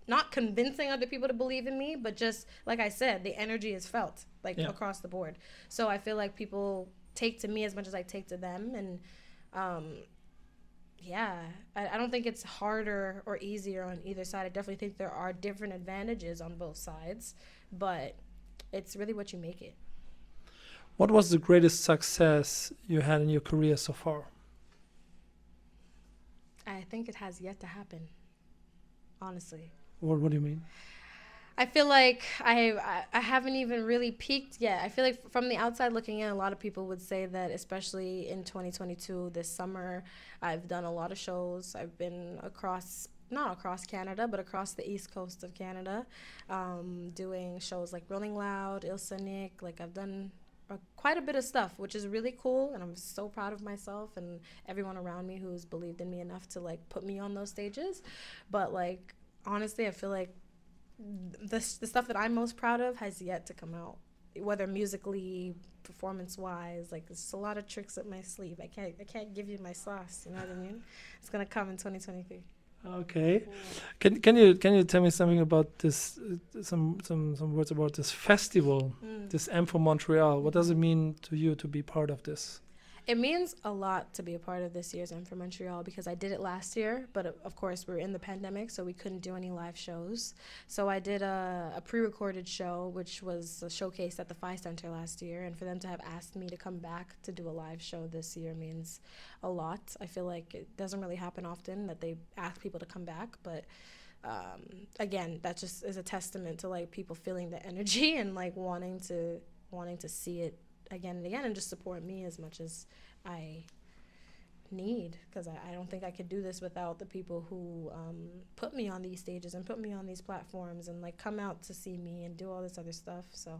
not convincing other people to believe in me, but just like I said, the energy is felt across the board. So I feel like people take to me as much as I take to them, and I don't think it's harder or easier on either side. I definitely think there are different advantages on both sides, but it's really what you make it. What was the greatest success you had in your career so far? I think it has yet to happen, honestly. What do you mean? I feel like I haven't even really peaked yet. I feel like from the outside looking in, a lot of people would say that, especially in 2022, this summer, I've done a lot of shows. I've been not across Canada, but across the east coast of Canada, doing shows like Rolling Loud, Il Sonic. Like, I've done quite a bit of stuff, which is really cool, and I'm so proud of myself and everyone around me who's believed in me enough to like put me on those stages. But like, honestly, I feel like the stuff that I'm most proud of has yet to come out, whether musically, performance-wise. Like, there's a lot of tricks up my sleeve. I can't give you my sauce. You know what I mean? It's gonna come in 2023. Okay. Can you tell me something about this? Some words about this festival, this M for Montreal. What does it mean to you to be part of this? It means a lot to be a part of this year's M for Montreal, because I did it last year, but of course we were in the pandemic, so we couldn't do any live shows. So I did a pre-recorded show, which was a showcase at the Phi Center last year, and for them to have asked me to come back to do a live show this year means a lot. I feel like it doesn't really happen often that they ask people to come back, but again, that just is a testament to like people feeling the energy and like wanting to see it again and again, and just support me as much as I need, because I don't think I could do this without the people who put me on these stages and put me on these platforms and like come out to see me and do all this other stuff. So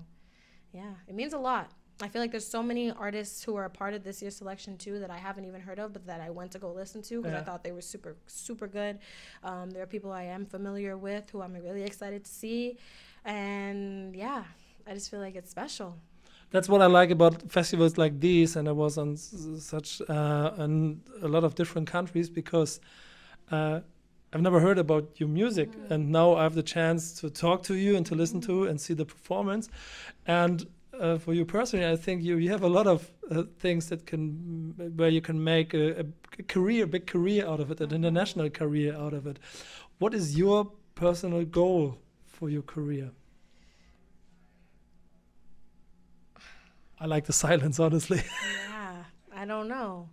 yeah, it means a lot. I feel like there's so many artists who are a part of this year's selection too that I haven't even heard of, but that I went to go listen to because I thought they were super, super good. There are people I am familiar with who I'm really excited to see, and yeah, I just feel like it's special. That's what I like about festivals like these, and I was on such a lot of different countries, because I've never heard about your music, and now I have the chance to talk to you and to listen to and see the performance. And for you personally, I think you have a lot of things where you can make a big career out of it, an international career out of it. What is your personal goal for your career? I like the silence, honestly. Yeah, I don't know.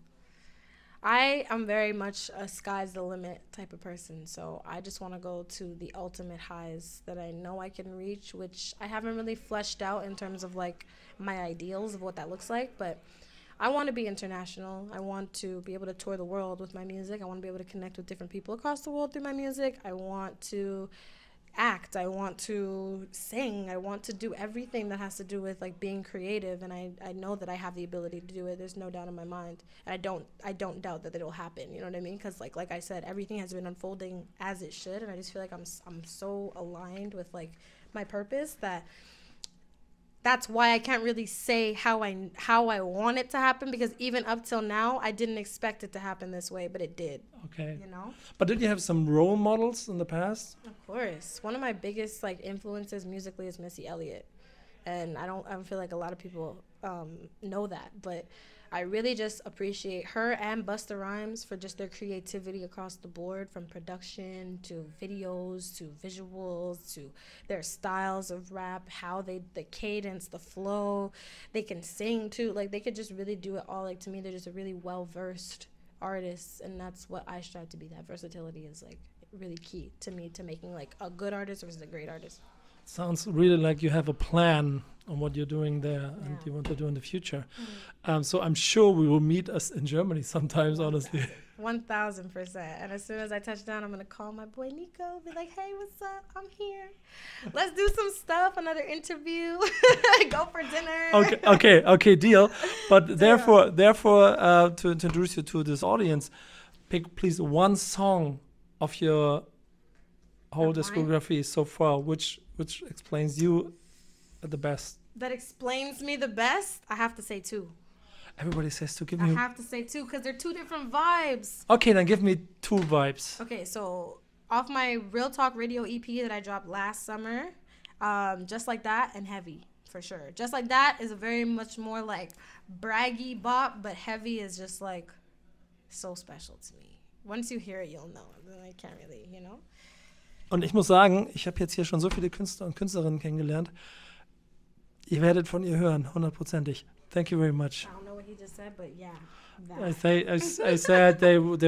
I am very much a sky's the limit type of person, so I just want to go to the ultimate highs that I know I can reach, which I haven't really fleshed out in terms of like my ideals of what that looks like, but I want to be international. I want to be able to tour the world with my music. I want to be able to connect with different people across the world through my music. I want to act, I want to sing, I want to do everything that has to do with like being creative, and I know that I have the ability to do it. There's no doubt in my mind, and I don't doubt that it'll happen, you know what I mean? Because like I said, everything has been unfolding as it should, and I just feel like I'm so aligned with like my purpose that's why I can't really say how I want it to happen, because even up till now I didn't expect it to happen this way, but it did. Okay. You know? But did you have some role models in the past? Of course. One of my biggest like influences musically is Missy Elliott. And I don't feel like a lot of people know that, but I really just appreciate her and Busta Rhymes for just their creativity across the board, from production to videos to visuals to their styles of rap, how the cadence, the flow, they can sing too. Like, they could just really do it all. Like, to me, they're just a really well-versed artist, and that's what I strive to be. That versatility is like really key to me to making like a good artist versus a great artist. Sounds really like you have a plan on what you're doing there and you want to do in the future. So I'm sure we will meet us in Germany sometimes, honestly. 1000%. And as soon as I touch down, I'm going to call my boy Niko, be like, hey, what's up? I'm here. Let's do some stuff, another interview, go for dinner. Okay, deal. But therefore, to introduce you to this audience, pick please one song of your whole discography so far, which explains you the best. That explains me the best? I have to say 2. Everybody says to give I me... have to say 2 because they're 2 different vibes. Okay, then give me 2 vibes. Okay, so off my Real Talk Radio EP that I dropped last summer, Just Like That and Heavy, for sure. Just Like That is a very much more like braggy bop, but Heavy is just like so special to me. Once you hear it, you'll know. I can't really, you know? Und ich muss sagen, ich habe jetzt hier schon so viele Künstler und Künstlerinnen kennengelernt. Ihr werdet von ihr hören, 100%ig. Thank you very much. I don't know what he just said, but yeah. I said they will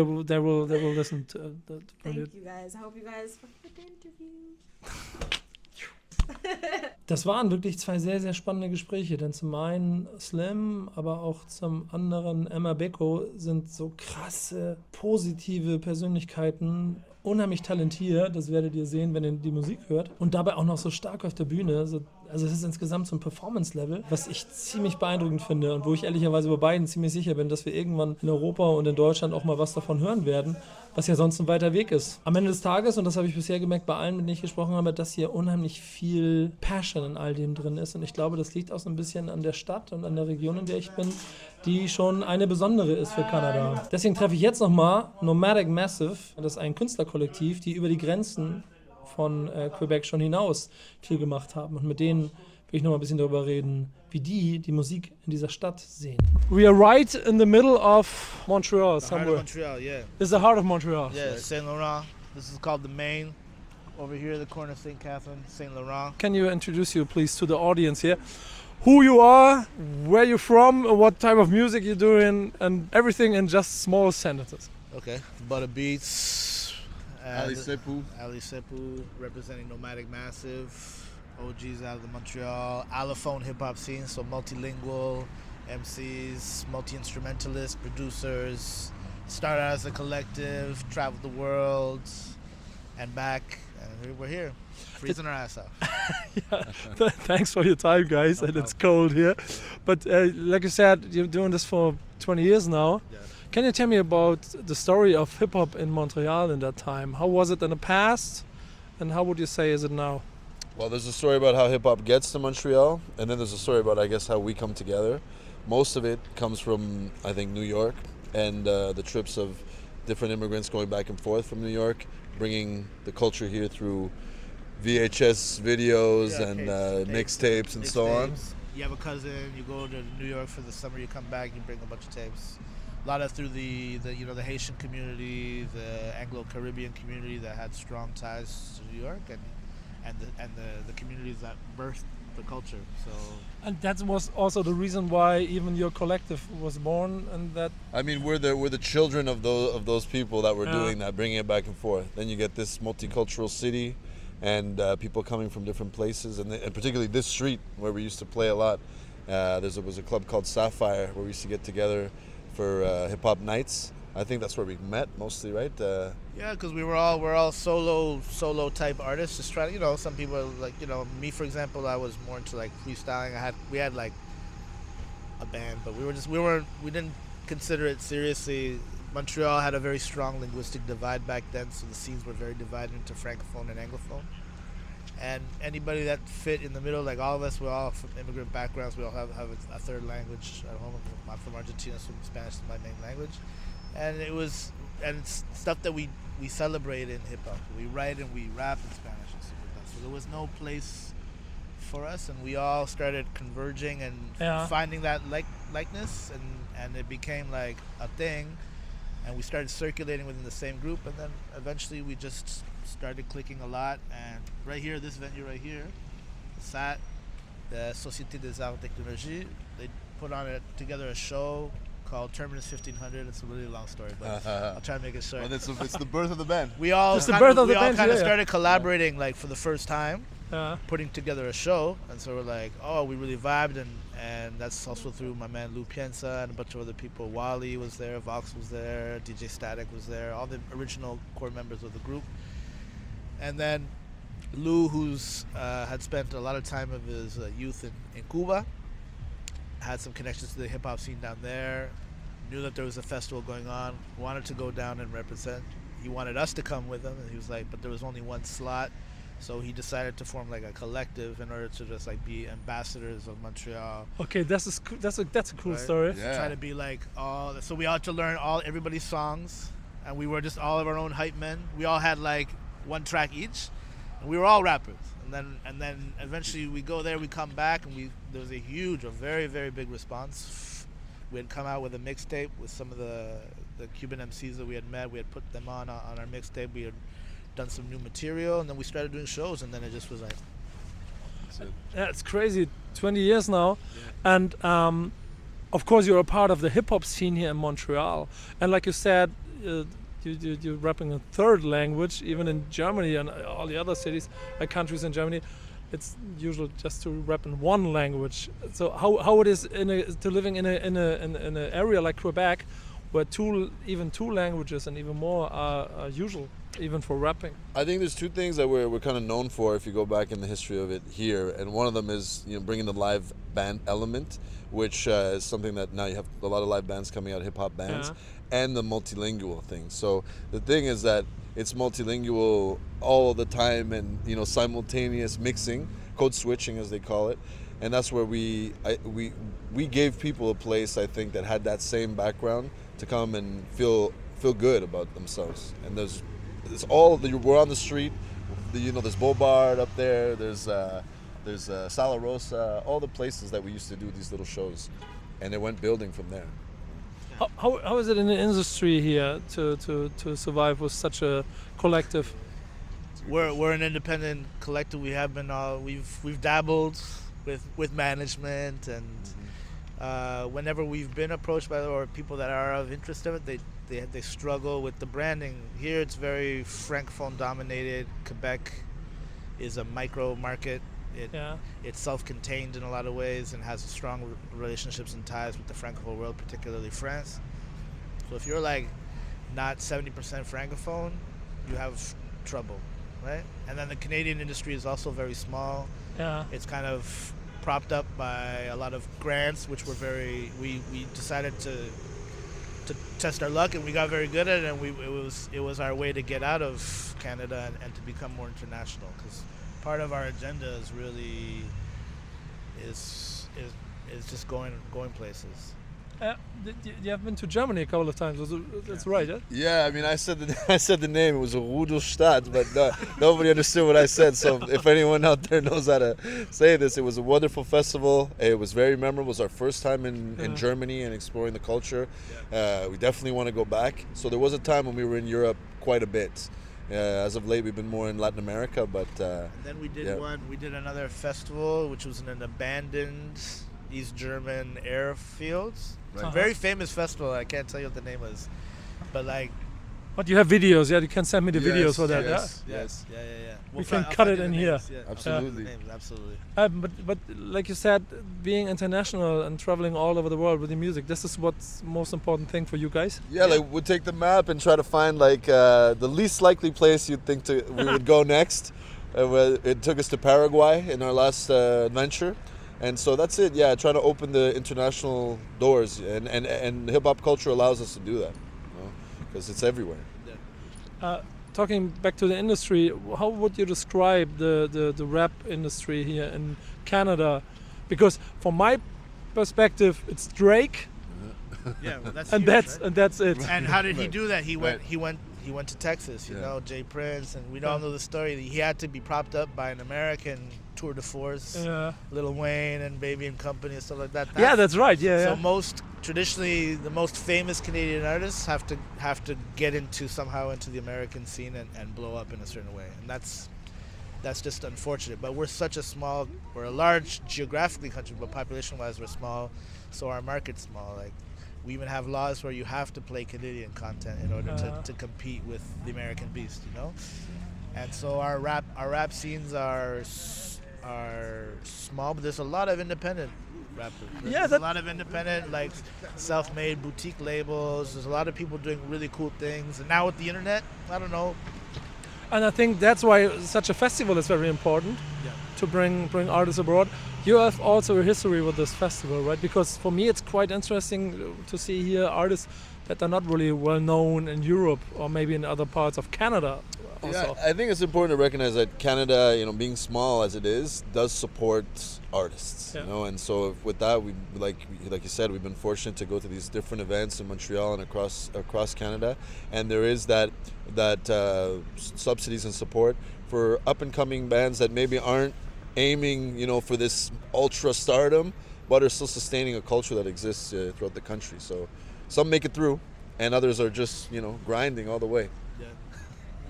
listen to Thank you guys. I hope you guys fuck with the interview. Das waren wirklich 2 sehr, sehr spannende Gespräche, denn zum einen Slim, aber auch zum anderen Beko sind so krasse, positive Persönlichkeiten, unheimlich talentiert, das werdet ihr sehen, wenn ihr die Musik hört und dabei auch noch so stark auf der Bühne, also es ist insgesamt so ein Performance-Level, was ich ziemlich beeindruckend finde und wo ich ehrlicherweise bei beiden ziemlich sicher bin, dass wir irgendwann in Europa und in Deutschland auch mal was davon hören werden, was ja sonst ein weiter Weg ist. Am Ende des Tages, und das habe ich bisher gemerkt bei allen, mit denen ich gesprochen habe, dass hier unheimlich viel Passion in all dem drin ist und ich glaube, das liegt auch so ein bisschen an der Stadt und an der Region, in der ich bin, die schon eine besondere ist für Kanada. Deswegen treffe ich jetzt nochmal Nomadic Massive, das ist ein Künstlerkollektiv, die über die Grenzen von Quebec schon hinaus viel gemacht haben. Und mit denen will ich noch mal ein bisschen darüber reden, wie die Musik in dieser Stadt sehen. We are right in the middle of Montreal, somewhere. Heart of Montreal, yeah. This is the heart of Montreal. Yeah, Saint Laurent. This is called the Main. Over here, the corner of St. Catherine, Saint Laurent. Can you introduce you, please, to the audience here? Who you are, where you're from, what type of music you're doing, and everything in just small sentences. Okay. Butter Beats. Ali Sepu. Ali Sepu, representing Nomadic Massive. OGs out of the Montreal allophone hip-hop scene, so multilingual MCs, multi-instrumentalists, producers. Started out as a collective, traveled the world, and back, and we're here, freezing our ass off. Yeah. Thanks for your time, guys, and it's cold here. But like you said, you're doing this for 20 years now. Yeah. Can you tell me about the story of hip-hop in Montreal in that time? How was it in the past, and how would you say is it now? Well, there's a story about how hip-hop gets to Montreal, and then there's a story about, I guess, how we come together. Most of it comes from, I think, New York, and the trips of different immigrants going back and forth from New York, bringing the culture here through VHS videos and mixtapes and so on. You have a cousin, you go to New York for the summer, you come back, you bring a bunch of tapes. A lot of through the the Haitian community, the Anglo-Caribbean community that had strong ties to New York, and the communities that birthed the culture. So, and that was also the reason why even your collective was born, and that. I mean, we're the children of those people that were doing that, bringing it back and forth. Then you get this multicultural city, and people coming from different places, and particularly this street where we used to play a lot. There was a club called Sapphire where we used to get together for hip-hop nights. I think that's where we met mostly, right? Yeah, because we're all solo type artists. Just trying to, some people are like, me for example, I was more into like freestyling. We had like a band, but we didn't consider it seriously. Montreal had a very strong linguistic divide back then, so the scenes were very divided into francophone and anglophone. And anybody that fit in the middle, like all of us, we're all from immigrant backgrounds. We all have a third language at home. I'm from Argentina, so Spanish is my main language. And it's stuff that we celebrate in hip hop. We write and we rap in Spanish and stuff like that. So there was no place for us, and we all started converging and finding that likeness, and it became like a thing. And we started circulating within the same group, and then eventually we just started clicking a lot. And right here, this venue right here, the Société des Arts et Technologies, they put together a show called Terminus 1500. It's a really long story, but I'll try to make it short. Well, it's the birth of the band. We all It's the birth of the we all band, kind of yeah. started collaborating like for the first time, Yeah. putting together a show, and so we're like, oh, we really vibed, and that's also through my man Lou Pienza and a bunch of other people. Wally was there, Vox was there, DJ Static was there, all the original core members of the group. And then Lou, who's had spent a lot of time of his youth in Cuba, had some connections to the hip hop scene down there, knew that there was a festival going on, wanted to go down and represent. He wanted us to come with him, and he was like, but there was only one slot. So he decided to form like a collective in order to just like be ambassadors of Montreal. Okay, that's a cool Right. story. Yeah. Try to be like all. So we all had to learn everybody's songs, and we were just all of our own hype men. We all had like one track each, and we were all rappers. And then eventually we go there, we come back, and there was a very very big response. We had come out with a mixtape with some of the Cuban MCs that we had met. We had put them on our mixtape. We had done some new material, and then we started doing shows, and then it just was like, Yeah, it's crazy. 20 years now, and of course you're a part of the hip hop scene here in Montreal. And like you said, you're rapping a third language, even in Germany and all the other cities, countries in Germany. It's usual just to rap in one language. So how it is to living in an area like Quebec, where two languages and even more are usual, even for rapping. I think there's two things that we're kind of known for if you go back in the history of it here, and one of them is bringing the live band element, which is something that now you have a lot of live bands coming out, hip hop bands, and the multilingual thing. So the thing is that it's multilingual all the time, and simultaneous mixing, code switching as they call it, and that's where we gave people a place, I think, that had that same background to come and feel good about themselves. And there's we're on the street, there's Bobard up there, there's Sala Rosa, all the places that we used to do these little shows, and it went building from there. How is it in the industry here to survive with such a collective? we're an independent collective. We have been we've dabbled with management, and whenever we've been approached by or people that are of interest of it, they struggle with the branding. Here it's very francophone dominated. Quebec is a micro market. It's self-contained in a lot of ways and has strong relationships and ties with the francophone world, particularly France. So if you're like not 70% francophone, you have trouble, right? And then the Canadian industry is also very small. It's kind of propped up by a lot of grants, which were we decided to test our luck, and we got very good at it, and it was our way to get out of Canada and to become more international, because part of our agenda is really is just going places. You have been to Germany a couple of times. That's right, yeah? Yeah, I mean, I said the name. It was a Rudelstadt, but nobody understood what I said. So if anyone out there knows how to say this, it was a wonderful festival. It was very memorable. It was our first time in Germany and exploring the culture. We definitely want to go back. So there was a time when we were in Europe quite a bit. As of late, we've been more in Latin America, but... and then we did another festival, which was in an abandoned East German airfields. It's a very famous festival. I can't tell you what the name is, but like... But you have videos, yeah? You can send me the videos for that, Yes. We can cut it in here. Absolutely. Absolutely. But like you said, being international and traveling all over the world with your music, this is what's most important thing for you guys? Yeah, like we'd take the map and try to find like the least likely place you'd think we would go next. It took us to Paraguay in our last venture. And so that's it, trying to open the international doors. And hip-hop culture allows us to do that, because it's everywhere. Talking back to the industry, how would you describe the rap industry here in Canada? Because from my perspective, it's Drake, Yeah, well, that's and huge, that's it. And how did he do that? He went to Texas, you know, Jay Prince, and we all know the story. He had to be propped up by an American tour de force, Lil Wayne and Baby and Company and stuff like that. That's right. So traditionally, the most famous Canadian artists have to get somehow into the American scene and blow up in a certain way, and that's just unfortunate. But we're a large geographically country, but population-wise we're small, so our market's small. Like We even have laws where you have to play Canadian content in order to compete with the American beast, you know. And so our rap scenes are small, but there's a lot of independent rappers. There's a lot of independent, like self-made boutique labels. There's a lot of people doing really cool things. And now with the internet, I don't know. And I think that's why such a festival is very important, to bring artists abroad. You have also a history with this festival, right? Because for me it's quite interesting to see here artists that are not really well known in Europe or maybe in other parts of Canada also. Yeah, I think it's important to recognize that Canada, you know, being small as it is, does support artists, you know, and so with that, we like you said, we've been fortunate to go to these different events in Montreal and across Canada, and there is that subsidies and support for up and coming bands that maybe aren't aiming, you know, for this ultra stardom, but are still sustaining a culture that exists throughout the country. So some make it through, and others are just, you know, grinding all the way. Yeah.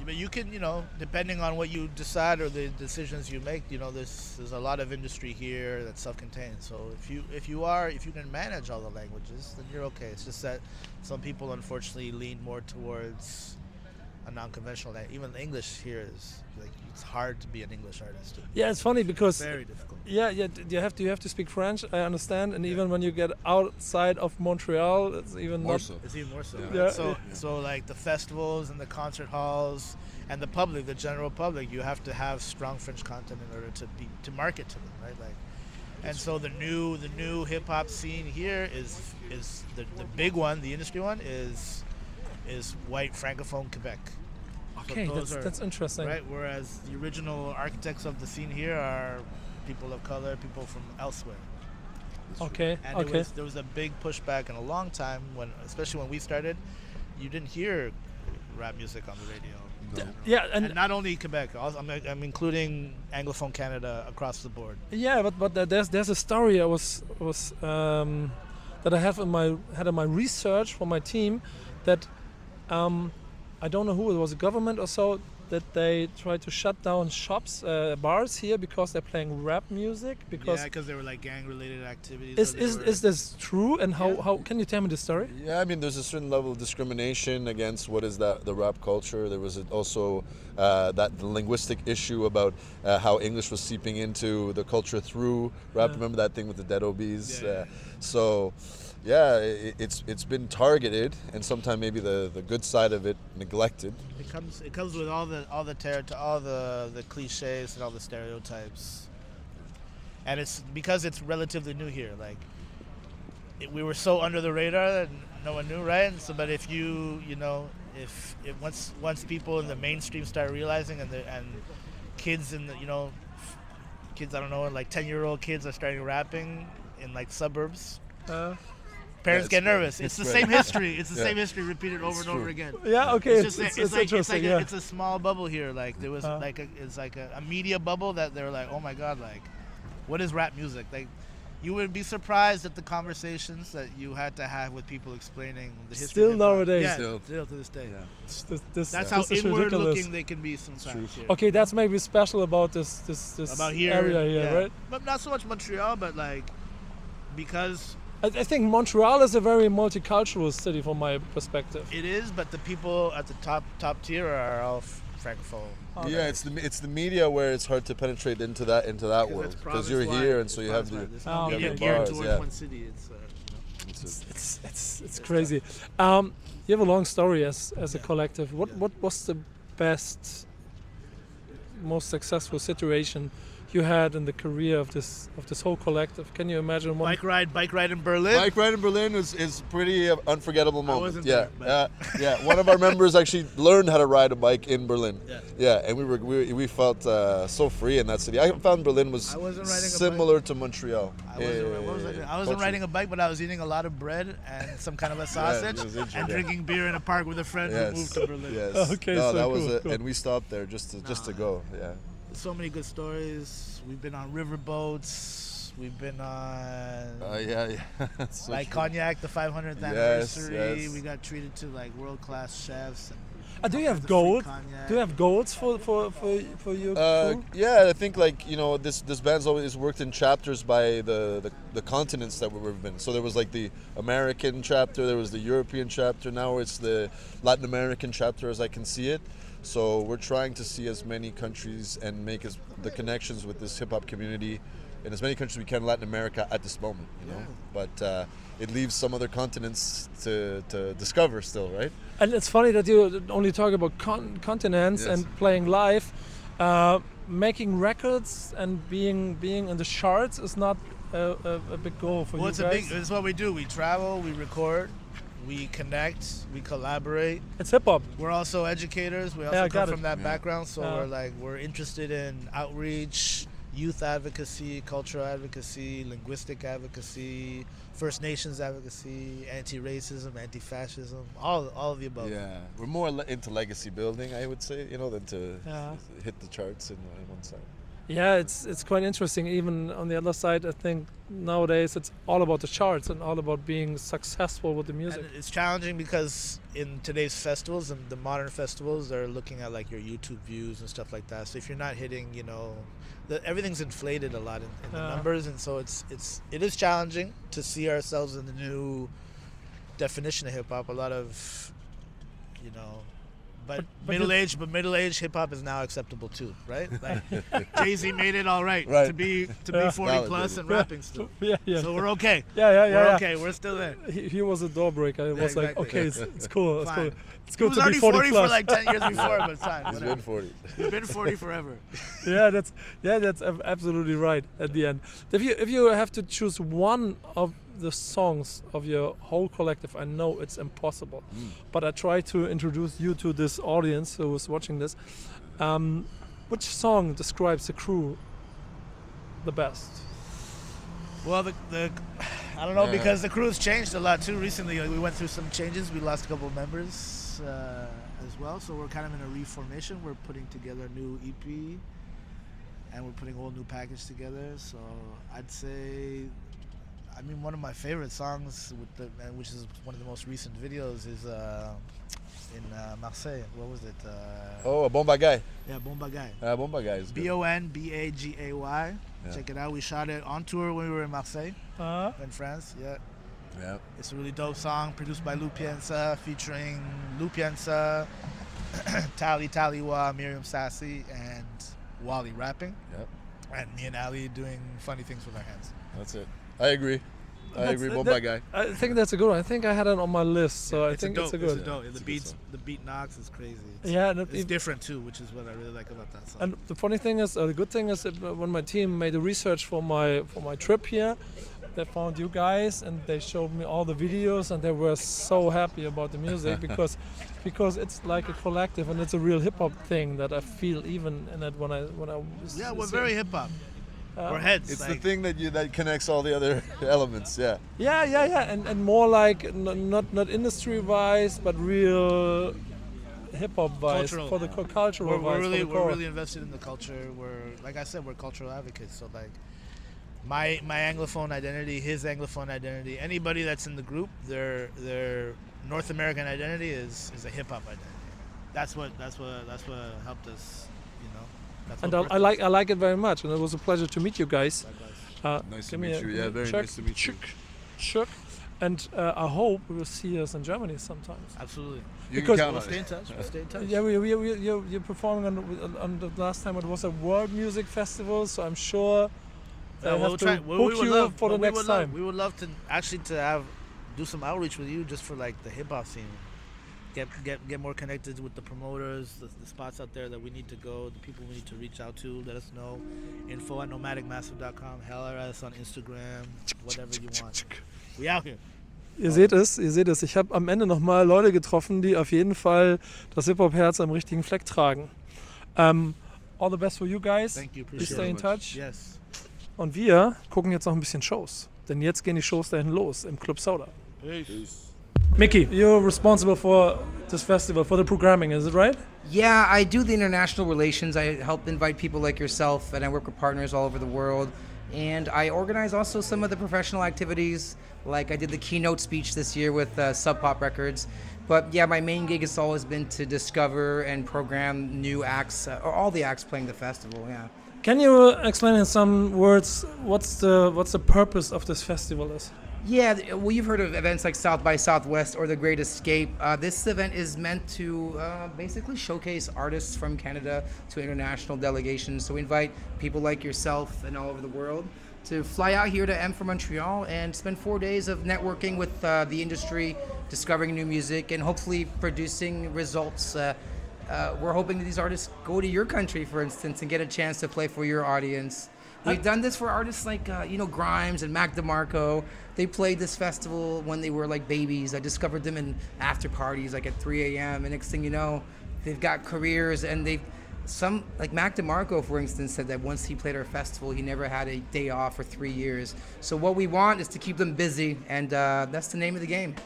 But you can, you know, depending on what you decide or the decisions you make, you know, there's a lot of industry here that's self-contained. So if you can manage all the languages, then you're okay. It's just that some people unfortunately lean more towards a non-conventional. Even English here is like, it's hard to be an English artist. Yeah, it's funny because very difficult. Yeah, you have to speak French. I understand, and even when you get outside of Montreal, it's even more not. so. It's even more so. Yeah. Right? So like the festivals and the concert halls and the public, the general public, you have to have strong French content in order to market to them, right? Like, and so the new hip hop scene here is the big one, the industry one is white francophone Quebec. Okay, So that's interesting. Right, whereas the original architects of the scene here are people of color, people from elsewhere. Okay, And okay. there was a big pushback in a long time, especially when we started, you didn't hear rap music on the radio. No. Yeah, And not only Quebec, also, I'm including Anglophone Canada across the board. yeah, but there's a story I was that I had in my research for my team that I don't know who it was, a government or so, that they tried to shut down shops, bars here because they're playing rap music. Because they were like gang-related activities. is this true? And how can you tell me the story? Yeah, I mean, there's a certain level of discrimination against the rap culture. There was also the linguistic issue about how English was seeping into the culture through rap. Yeah. Remember that thing with the dead obies? Yeah. So, yeah, it's been targeted, and sometimes maybe the good side of it neglected. It comes with all the cliches and all the stereotypes, and it's because it's relatively new here. Like we were so under the radar that no one knew, right? So, but if once people in the mainstream start realizing, and kids in the kids, I don't know, like 10-year-old kids are starting rapping in like suburbs. Parents get nervous. It's the same history. It's the same history repeated over and over again. Yeah, okay. It's interesting. Yeah. It's a small bubble here. Like there was it's like a media bubble that they were like, oh my god, like what is rap music? Like you would be surprised at the conversations that you had to have with people explaining the history. Still of hip-hop. nowadays. Yeah, Still to this day. Yeah. That's how is inward ridiculous. looking they can be sometimes. Here. Okay, that's maybe special about this About here, area here, yeah. right? But not so much Montreal, but like because I think Montreal is a very multicultural city from my perspective. it is, but the people at the top tier are all francophone. Okay. Yeah, it's the media where it's hard to penetrate into that world because you're here, and so you have the There's Oh, no media okay. geared bars, towards yeah. one city. It's crazy. You have a long story as a collective. What was the best, most successful situation you had in the career of this whole collective? Can you imagine one? Bike ride in Berlin. Bike ride in Berlin is pretty unforgettable moment. wasn't Yeah, there, yeah. One of our members actually learned how to ride a bike in Berlin. Yeah. Yeah, and we felt so free in that city. I found Berlin was I wasn't riding a similar to Montreal. I wasn't riding a bike, but I was eating a lot of bread and some kind of a sausage it was interesting. and drinking beer in a park with a friend who moved to Berlin. Yes. Okay, no, so that was cool, it, cool. and we stopped there just to go. Yeah. So many good stories. We've been on riverboats. We've been on Yeah. So like true. Cognac, the 500th Yes, anniversary. yes. We got treated to like world-class chefs. Do you have Free goals? cognac. Do you have goals for your crew? Yeah, I think like this band's always worked in chapters by the continents that we've been. So there was like the American chapter, there was the European chapter. Now it's the Latin American chapter, as I can see it. So we're trying to see as many countries and make the connections with this hip hop community in as many countries we can in Latin America at this moment. But it leaves some other continents to discover still, right? And it's funny that you only talk about continents and playing live. Making records and being in the charts is not a big goal for you guys. It's what we do. We travel, we record, we connect, we collaborate. It's hip hop. We're also educators. We also come from that background, so we're interested in outreach, youth advocacy, cultural advocacy, linguistic advocacy, First Nations advocacy, anti-racism, anti-fascism, all of the above. Yeah, we're more into legacy building, I would say, than to hit the charts in one side. Yeah, it's quite interesting. Even on the other side, I think nowadays it's all about the charts and all about being successful with the music. And it's challenging because in today's festivals and the modern festivals, they're looking at like your YouTube views and stuff like that. So if you're not hitting, everything's inflated a lot in the numbers, and so it is challenging to see ourselves in the new definition of hip hop. A lot of, but middle-aged hip hop is now acceptable too, right? Like Jay-Z made it all right to be 40 plus and rapping still. Yeah. So we're okay. Yeah. Okay, we're still there. He was a door breaker. It was like, okay, it's cool. It's cool. It's good to be 40 plus. for like 10 years before, but it's fine. He's been 40. He's been 40 forever. That's absolutely right at the end. If you have to choose one of the songs of your whole collective, I know it's impossible, but I try to introduce you to this audience who is watching this. Which song describes the crew the best? Well, I don't know, because the crew's changed a lot too recently. Like, we went through some changes. We lost a couple of members as well, so we're kind of in a reformation. We're putting together a new EP, and we're putting a whole new package together. So I'd say, one of my favorite songs, which is one of the most recent videos, is in Marseille. What was it? Bon Bagay. Yeah, Bon Bagay. Bon Bagay is good. Bonbagay. Yeah. Check it out. We shot it on tour when we were in Marseille, in France. Yeah. It's a really dope song, produced by Lou Piensa, featuring Lou Piensa, Tali Taliwa, Miriam Sassy, and Wally rapping. Yep. And me and Ali doing funny things with our hands. That's it. I agree. Bon Bagay. I think that's a good one. I think I had it on my list, so I think it's a good. The beat knocks is crazy. It's different too, which is what I really like about that song. And the funny thing is, the good thing is that when my team made the research for my trip here, they found you guys and they showed me all the videos, and they were so happy about the music because it's like a collective and it's a real hip hop thing that I feel even in it when I. Yeah, we're very hip hop. We're heads. It's the thing that connects all the other elements. Yeah. Yeah, and more like not industry wise, but real hip hop wise for the cultural wise. We're really invested in the culture. Like I said, we're cultural advocates. So like my Anglophone identity, his Anglophone identity, anybody that's in the group, their North American identity is a hip hop identity. That's what helped us. And I like it very much, and it was a pleasure to meet you guys. Nice to meet you. Yeah, very nice to meet you. Chuck. And I hope we will see us in Germany sometimes. Absolutely. We'll stay in touch. Yeah, you're performing on the last time it was a world music festival, so I'm sure they'll have to book you for the next time. We would love to do some outreach with you just for like the hip hop scene. Get more connected with the promoters, the spots out there that we need to go, the people we need to reach out to. Let us know. info@nomadicmassive.com. Holler at us on Instagram. Whatever you want. We out here. Ihr seht es. Ich habe am Ende nochmal Leute getroffen, die auf jeden Fall das Hip-Hop-Herz am richtigen Fleck tragen. All the best for you guys. Thank you. Please stay in touch. Yes. Und wir gucken jetzt noch ein bisschen Shows. Denn jetzt gehen die Shows dahin los im Club Soda. Peace. Mickey, you're responsible for this festival, for the programming, is it right? Yeah, I do the international relations. I help invite people like yourself, and I work with partners all over the world. And I organize also some of the professional activities Like I did the keynote speech this year with Sub Pop Records. But yeah, my main gig has always been to discover and program new acts, or all the acts playing the festival. Yeah. Can you explain in some words what's the purpose of this festival is? Yeah, well, you've heard of events like South by Southwest or The Great Escape. This event is meant to basically showcase artists from Canada to international delegations. So we invite people like yourself and all over the world to fly out here to M for Montreal and spend 4 days of networking with the industry, discovering new music, and hopefully producing results. We're hoping that these artists go to your country, for instance, and get a chance to play for your audience. We've done this for artists like, Grimes and Mac DeMarco. They played this festival when they were like babies. I discovered them in after parties like at 3 a.m. And next thing you know, they've got careers, and some like Mac DeMarco, for instance, said that once he played our festival, he never had a day off for 3 years. So what we want is to keep them busy, and that's the name of the game.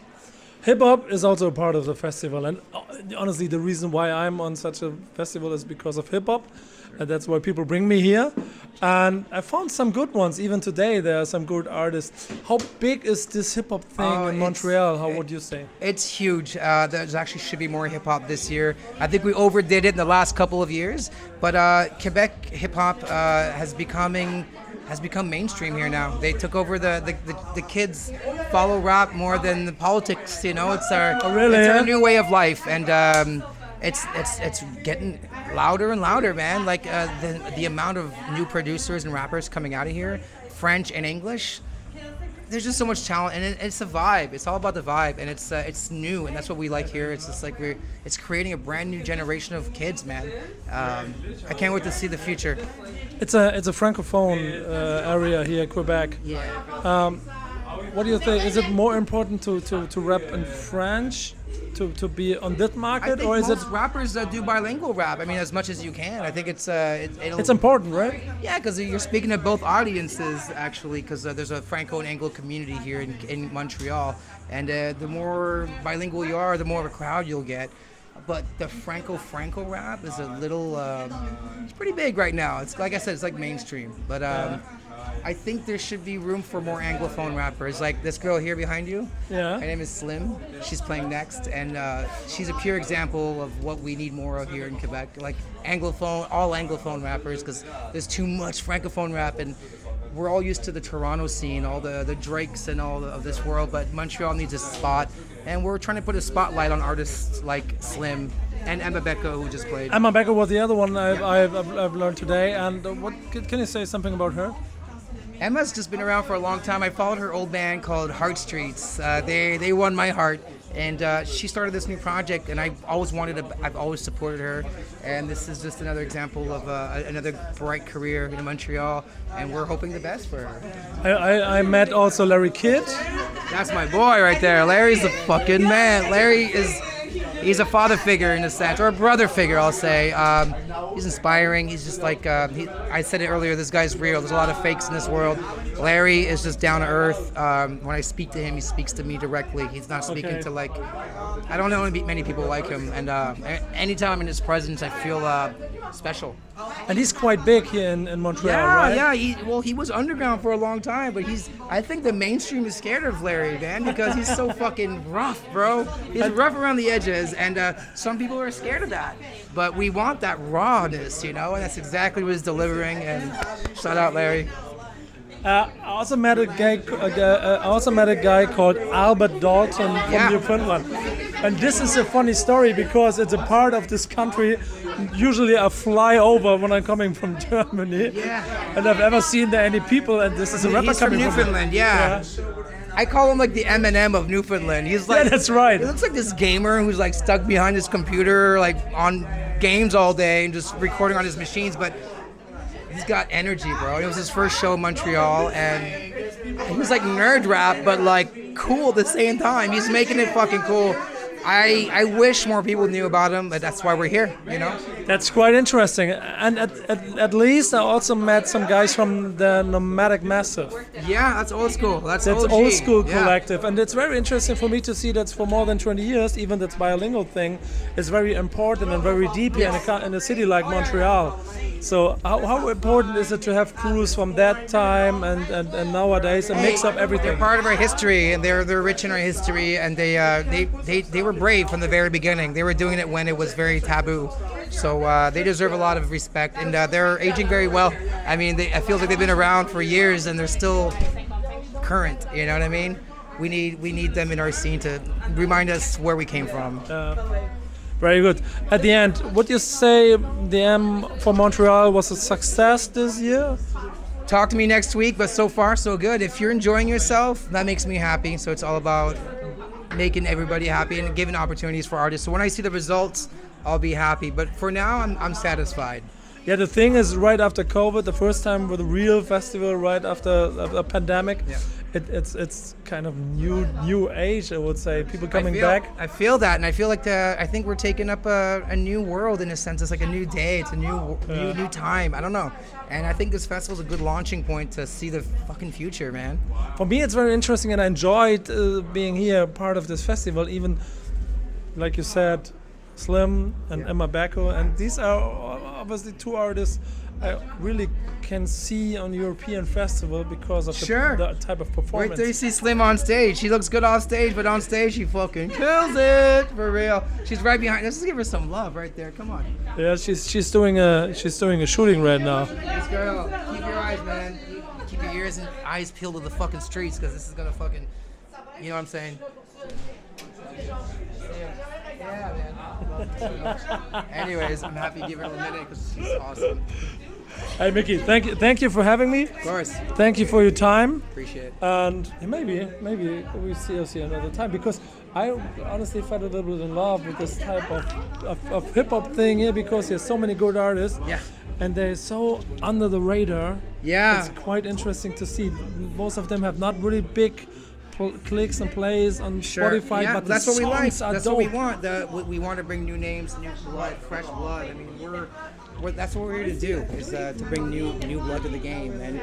Hip-hop is also a part of the festival, and honestly the reason why I'm on such a festival is because of hip-hop, and that's why people bring me here. And I found some good ones. Even today there are some good artists. How big is this hip-hop thing in Montreal? How would you say? It's huge. There's actually should be more hip-hop this year. I think we overdid it in the last couple of years, but Quebec hip-hop has become mainstream here now. They took over the kids follow rap more than the politics. It's our new way of life, and it's getting louder and louder, man. Like the amount of new producers and rappers coming out of here, French and English. There's just so much talent, and it's a vibe. It's all about the vibe, and it's new, and that's what we like here. It's just like it's creating a brand new generation of kids, man. I can't wait to see the future. It's a francophone area here, Quebec. Yeah. What do you think? Is it more important to rap in French to be on that market, I think or is most it? rappers do bilingual rap. I mean, as much as you can. I think it's It's important, right? Yeah, because you're speaking to both audiences, actually, because there's a Franco and Anglo community here in Montreal, and the more bilingual you are, the more of a crowd you'll get. But the Franco rap is a little, it's pretty big right now. It's like I said, it's like mainstream. But I think there should be room for more Anglophone rappers. Like this girl here behind you. Yeah. Her name is Slim. She's playing next, and she's a pure example of what we need more of here in Quebec. Like all Anglophone rappers, because there's too much Francophone rap, and we're all used to the Toronto scene, all the Drakes and all of this world, but Montreal needs a spot, and we're trying to put a spotlight on artists like Slim and Emma Beko, who just played. Emma Beko was the other one I've learned today, and what can you say something about her? Emma's just been around for a long time. I followed her old band called Heart Streets. They won my heart, and she started this new project, and I've always supported her, and this is just another example of another bright career in Montreal, and we're hoping the best for her. I met also Larry Kidd. That's my boy right there. Larry's the fucking man. He's a father figure in a sense, or a brother figure, I'll say. He's inspiring. He's just like, I said it earlier, this guy's real. There's a lot of fakes in this world. Larry is just down to earth. When I speak to him, he speaks to me directly. He's not speaking to like, I don't know many people like him. And anytime I'm in his presence, I feel special. And he's quite big here in Montreal, right? Yeah. He was underground for a long time, but I think the mainstream is scared of Larry, man, because he's so fucking rough, bro. He's rough around the edges, and some people are scared of that. But we want that rawness, and that's exactly what he's delivering. And shout out, Larry. I also met a guy called Albert Dalton from Newfoundland. And this is a funny story because it's a part of this country. Usually I fly over when I'm coming from Germany. Yeah. And I've never seen there any people, and this is a rapper He's from coming Newfoundland, yeah. I call him like the Eminem of Newfoundland. He's like, yeah, that's right. He looks like this gamer who's like stuck behind his computer, like on games all day and just recording on his machines, but he's got energy, bro. It was his first show in Montreal, and he was like nerd rap, but like cool at the same time. He's making it fucking cool. I wish more people knew about him, but that's why we're here, That's quite interesting. And at least I also met some guys from the Nomadic Massive. Yeah, that's old school. That's old school collective. And it's very interesting for me to see that for more than 20 years, even that bilingual thing is very important and very deep here in a city like Montreal. So how important is it to have crews from that time and nowadays and mix up everything? They're part of our history, and they're rich in our history, and they were brave from the very beginning. They were doing it when it was very taboo. So they deserve a lot of respect, and they're aging very well. I mean, I feel like they've been around for years, and they're still current. You know what I mean? We need them in our scene to remind us where we came from. Very good. At the end, would you say the M for Montreal was a success this year? Talk to me next week, but so far so good. If you're enjoying yourself, that makes me happy. So it's all about making everybody happy and giving opportunities for artists. So when I see the results, I'll be happy. But for now, I'm satisfied. Yeah, the thing is, right after COVID, the first time with a real festival, right after a pandemic, Yeah. it's kind of new age, I would say. People coming back. I feel that, and I feel like I think we're taking up a new world in a sense. It's like a new day. It's a new time. I don't know. And I think this festival is a good launching point to see the fucking future, man. For me, it's very interesting, and I enjoyed being here, part of this festival. Even, like you said, Slim and Emma Beko, and these are obviously two artists I really can see on European festival because of the type of performance. Wait till you see Slim on stage. She looks good off stage, but on stage she fucking kills it for real. She's right behind. Let's just give her some love right there. Come on. Yeah, she's doing a shooting right now. This girl, keep your eyes, man. Keep your ears and eyes peeled to the fucking streets, because this is gonna fucking, you know what I'm saying? Yeah, man. Anyways, I'm happy to give her a minute because she's awesome. Hey, Mickey, thank you for having me. Of course. Thank you for your time. Appreciate it. And maybe we see us here another time, because I honestly fell a little bit in love with this type of hip hop thing here, because there's so many good artists. Yeah. And they're so under the radar. Yeah. It's quite interesting to see. Most of them have not really big clicks and plays on Spotify, yeah, but that's the what we like. songs are That's dope. what we want. We want to bring new names, new blood, fresh blood. I mean, that's what we're here to do, is to bring new blood to the game. And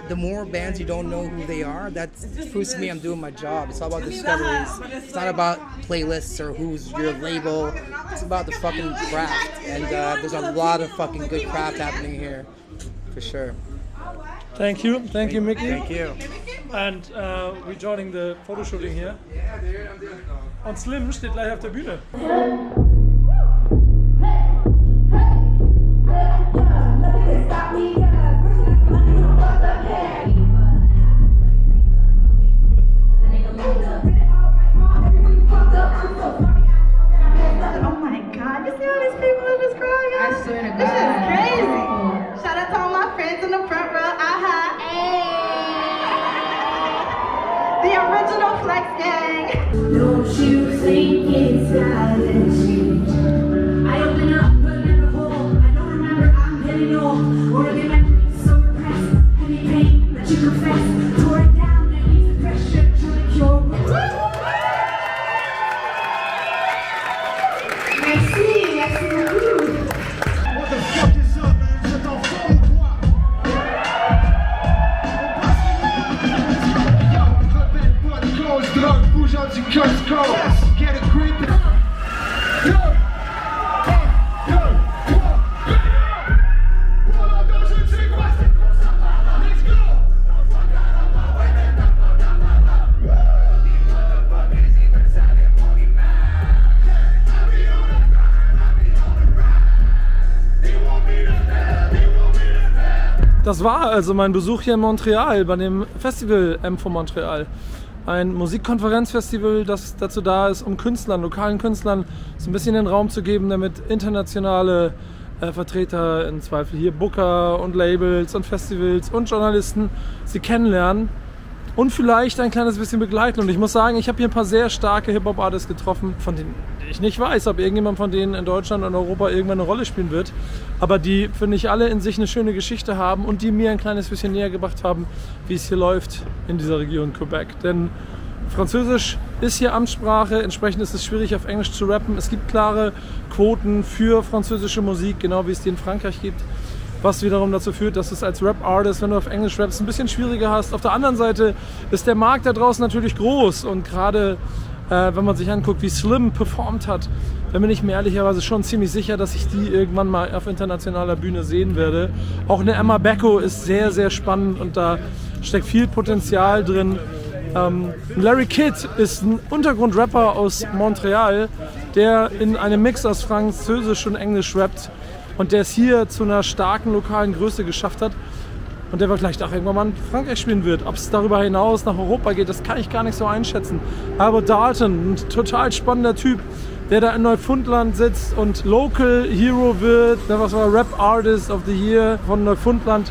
the more bands you don't know who they are, that proves to me I'm doing my job. It's all about discoveries. It's not about playlists or who's your label. It's about the fucking craft. And there's a lot of fucking good craft happening here, for sure. Thank you, Mickey. Thank you. And we're joining the photo shooting here. Und Slim steht gleich auf der Bühne. Oh my God, you see all these people in this crowd, guys? I swear to God. This is crazy. Shout out to all my friends in the front row. The original Flex Gang. Don't you think it's challenging? I open up but never hold. I don't remember I'm getting old. Or the memories so repressed. Heavy pain that you confess. Tore it down and ease the pressure. Trying to cure. Merci beaucoup. What the fuck is up, man? Je t'en fous ou quoi? Drogue, bougeant du Costco. Get a grip. Das war also mein Besuch hier in Montreal bei dem Festival M von Montreal. Ein Musikkonferenzfestival, das dazu da ist, um Künstlern, lokalen Künstlern so ein bisschen den Raum zu geben, damit internationale Vertreter, in Zweifel hier Booker und Labels und Festivals und Journalisten sie kennenlernen und vielleicht ein kleines bisschen begleiten. Und ich muss sagen, ich habe hier ein paar sehr starke Hip-Hop-Artists getroffen, von denen ich nicht weiß, ob irgendjemand von denen in Deutschland und Europa irgendwann eine Rolle spielen wird. Aber die, finde ich, alle in sich eine schöne Geschichte haben und die mir ein kleines bisschen näher gebracht haben, wie es hier läuft in dieser Region Quebec. Denn Französisch ist hier Amtssprache, entsprechend ist es schwierig, auf Englisch zu rappen. Es gibt klare Quoten für französische Musik, genau wie es die in Frankreich gibt. Was wiederum dazu führt, dass es als Rap-Artist, wenn du auf Englisch rappst, ein bisschen schwieriger hast. Auf der anderen Seite ist der Markt da draußen natürlich groß und gerade wenn man sich anguckt, wie Slim performt hat, dann bin ich mir ehrlicherweise schon ziemlich sicher, dass ich die irgendwann mal auf internationaler Bühne sehen werde. Auch eine Beko ist sehr, sehr spannend und da steckt viel Potenzial drin. Larry Kidd ist ein Untergrundrapper aus Montreal, der in einem Mix aus Französisch und Englisch rappt und der es hier zu einer starken lokalen Größe geschafft hat. Und der vielleicht auch irgendwann mal in Frankreich spielen wird. Ob es darüber hinaus nach Europa geht, das kann ich gar nicht so einschätzen. Aber Dalton, ein total spannender Typ, der da in Neufundland sitzt und Local Hero wird. Was war Rap Artist of the Year von Neufundland.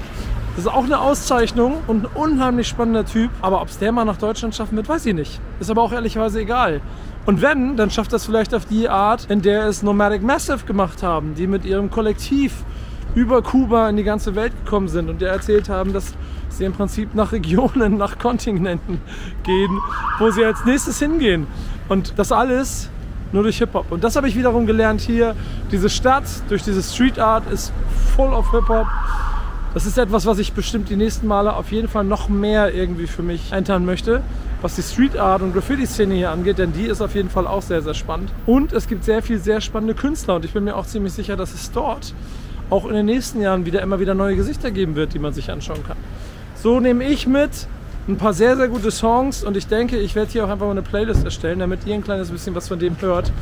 Das ist auch eine Auszeichnung und ein unheimlich spannender Typ. Aber ob es der mal nach Deutschland schaffen wird, weiß ich nicht. Ist aber auch ehrlicherweise egal. Und wenn, dann schafft das vielleicht auf die Art, in der es Nomadic Massive gemacht haben, die mit ihrem Kollektiv über Kuba in die ganze Welt gekommen sind und die erzählt haben, dass sie im Prinzip nach Regionen, nach Kontinenten gehen, wo sie als nächstes hingehen. Und das alles nur durch Hip-Hop. Und das habe ich wiederum gelernt hier. Diese Stadt, durch diese Street Art ist full of Hip-Hop. Das ist etwas, was ich bestimmt die nächsten Male auf jeden Fall noch mehr irgendwie für mich entern möchte, was die Street Art und Graffiti-Szene hier angeht, denn die ist auf jeden Fall auch sehr, sehr spannend. Und es gibt sehr viel, sehr spannende Künstler und ich bin mir auch ziemlich sicher, dass es dort auch in den nächsten Jahren immer wieder neue Gesichter geben wird, die man sich anschauen kann. So nehme ich mit ein paar sehr, sehr gute Songs und ich denke, ich werde hier auch einfach mal eine Playlist erstellen, damit ihr ein kleines bisschen was von dem hört,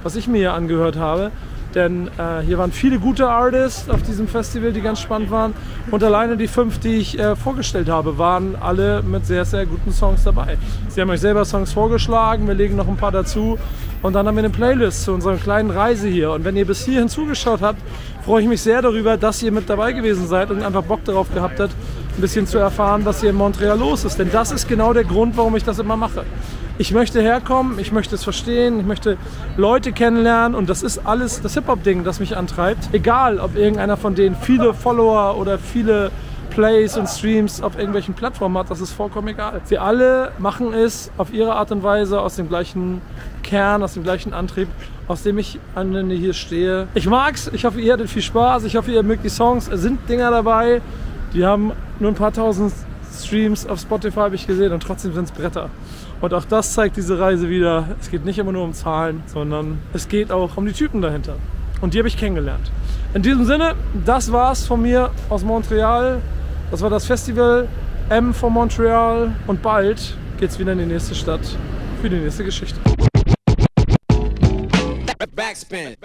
was ich mir hier angehört habe. Denn hier waren viele gute Artists auf diesem Festival, die ganz spannend waren. Und alleine die 5, die ich vorgestellt habe, waren alle mit sehr, sehr guten Songs dabei. Sie haben euch selber Songs vorgeschlagen, wir legen noch ein paar dazu. Und dann haben wir eine Playlist zu unserer kleinen Reise hier. Und wenn ihr bis hierhin zugeschaut habt, freue ich mich sehr darüber, dass ihr mit dabei gewesen seid und einfach Bock darauf gehabt habt, ein bisschen zu erfahren, was hier in Montreal los ist. Denn das ist genau der Grund, warum ich das immer mache. Ich möchte herkommen, ich möchte es verstehen, ich möchte Leute kennenlernen und das ist alles das Hip-Hop-Ding, das mich antreibt. Egal, ob irgendeiner von denen viele Follower oder viele Plays und Streams auf irgendwelchen Plattformen hat, das ist vollkommen egal. Sie alle machen es auf ihre Art und Weise aus dem gleichen Kern, aus dem gleichen Antrieb, aus dem ich hier stehe. Ich mag's, ich hoffe, ihr hattet viel Spaß, ich hoffe, ihr mögt die Songs. Es sind Dinger dabei, die haben nur ein paar tausend Streams auf Spotify, habe ich gesehen, und trotzdem sind es Bretter. Und auch das zeigt diese Reise wieder. Es geht nicht immer nur um Zahlen, sondern es geht auch um die Typen dahinter. Und die habe ich kennengelernt. In diesem Sinne, das war's von mir aus Montreal. Das war das Festival M von Montreal. Und bald geht's wieder in die nächste Stadt für die nächste Geschichte. Backspin.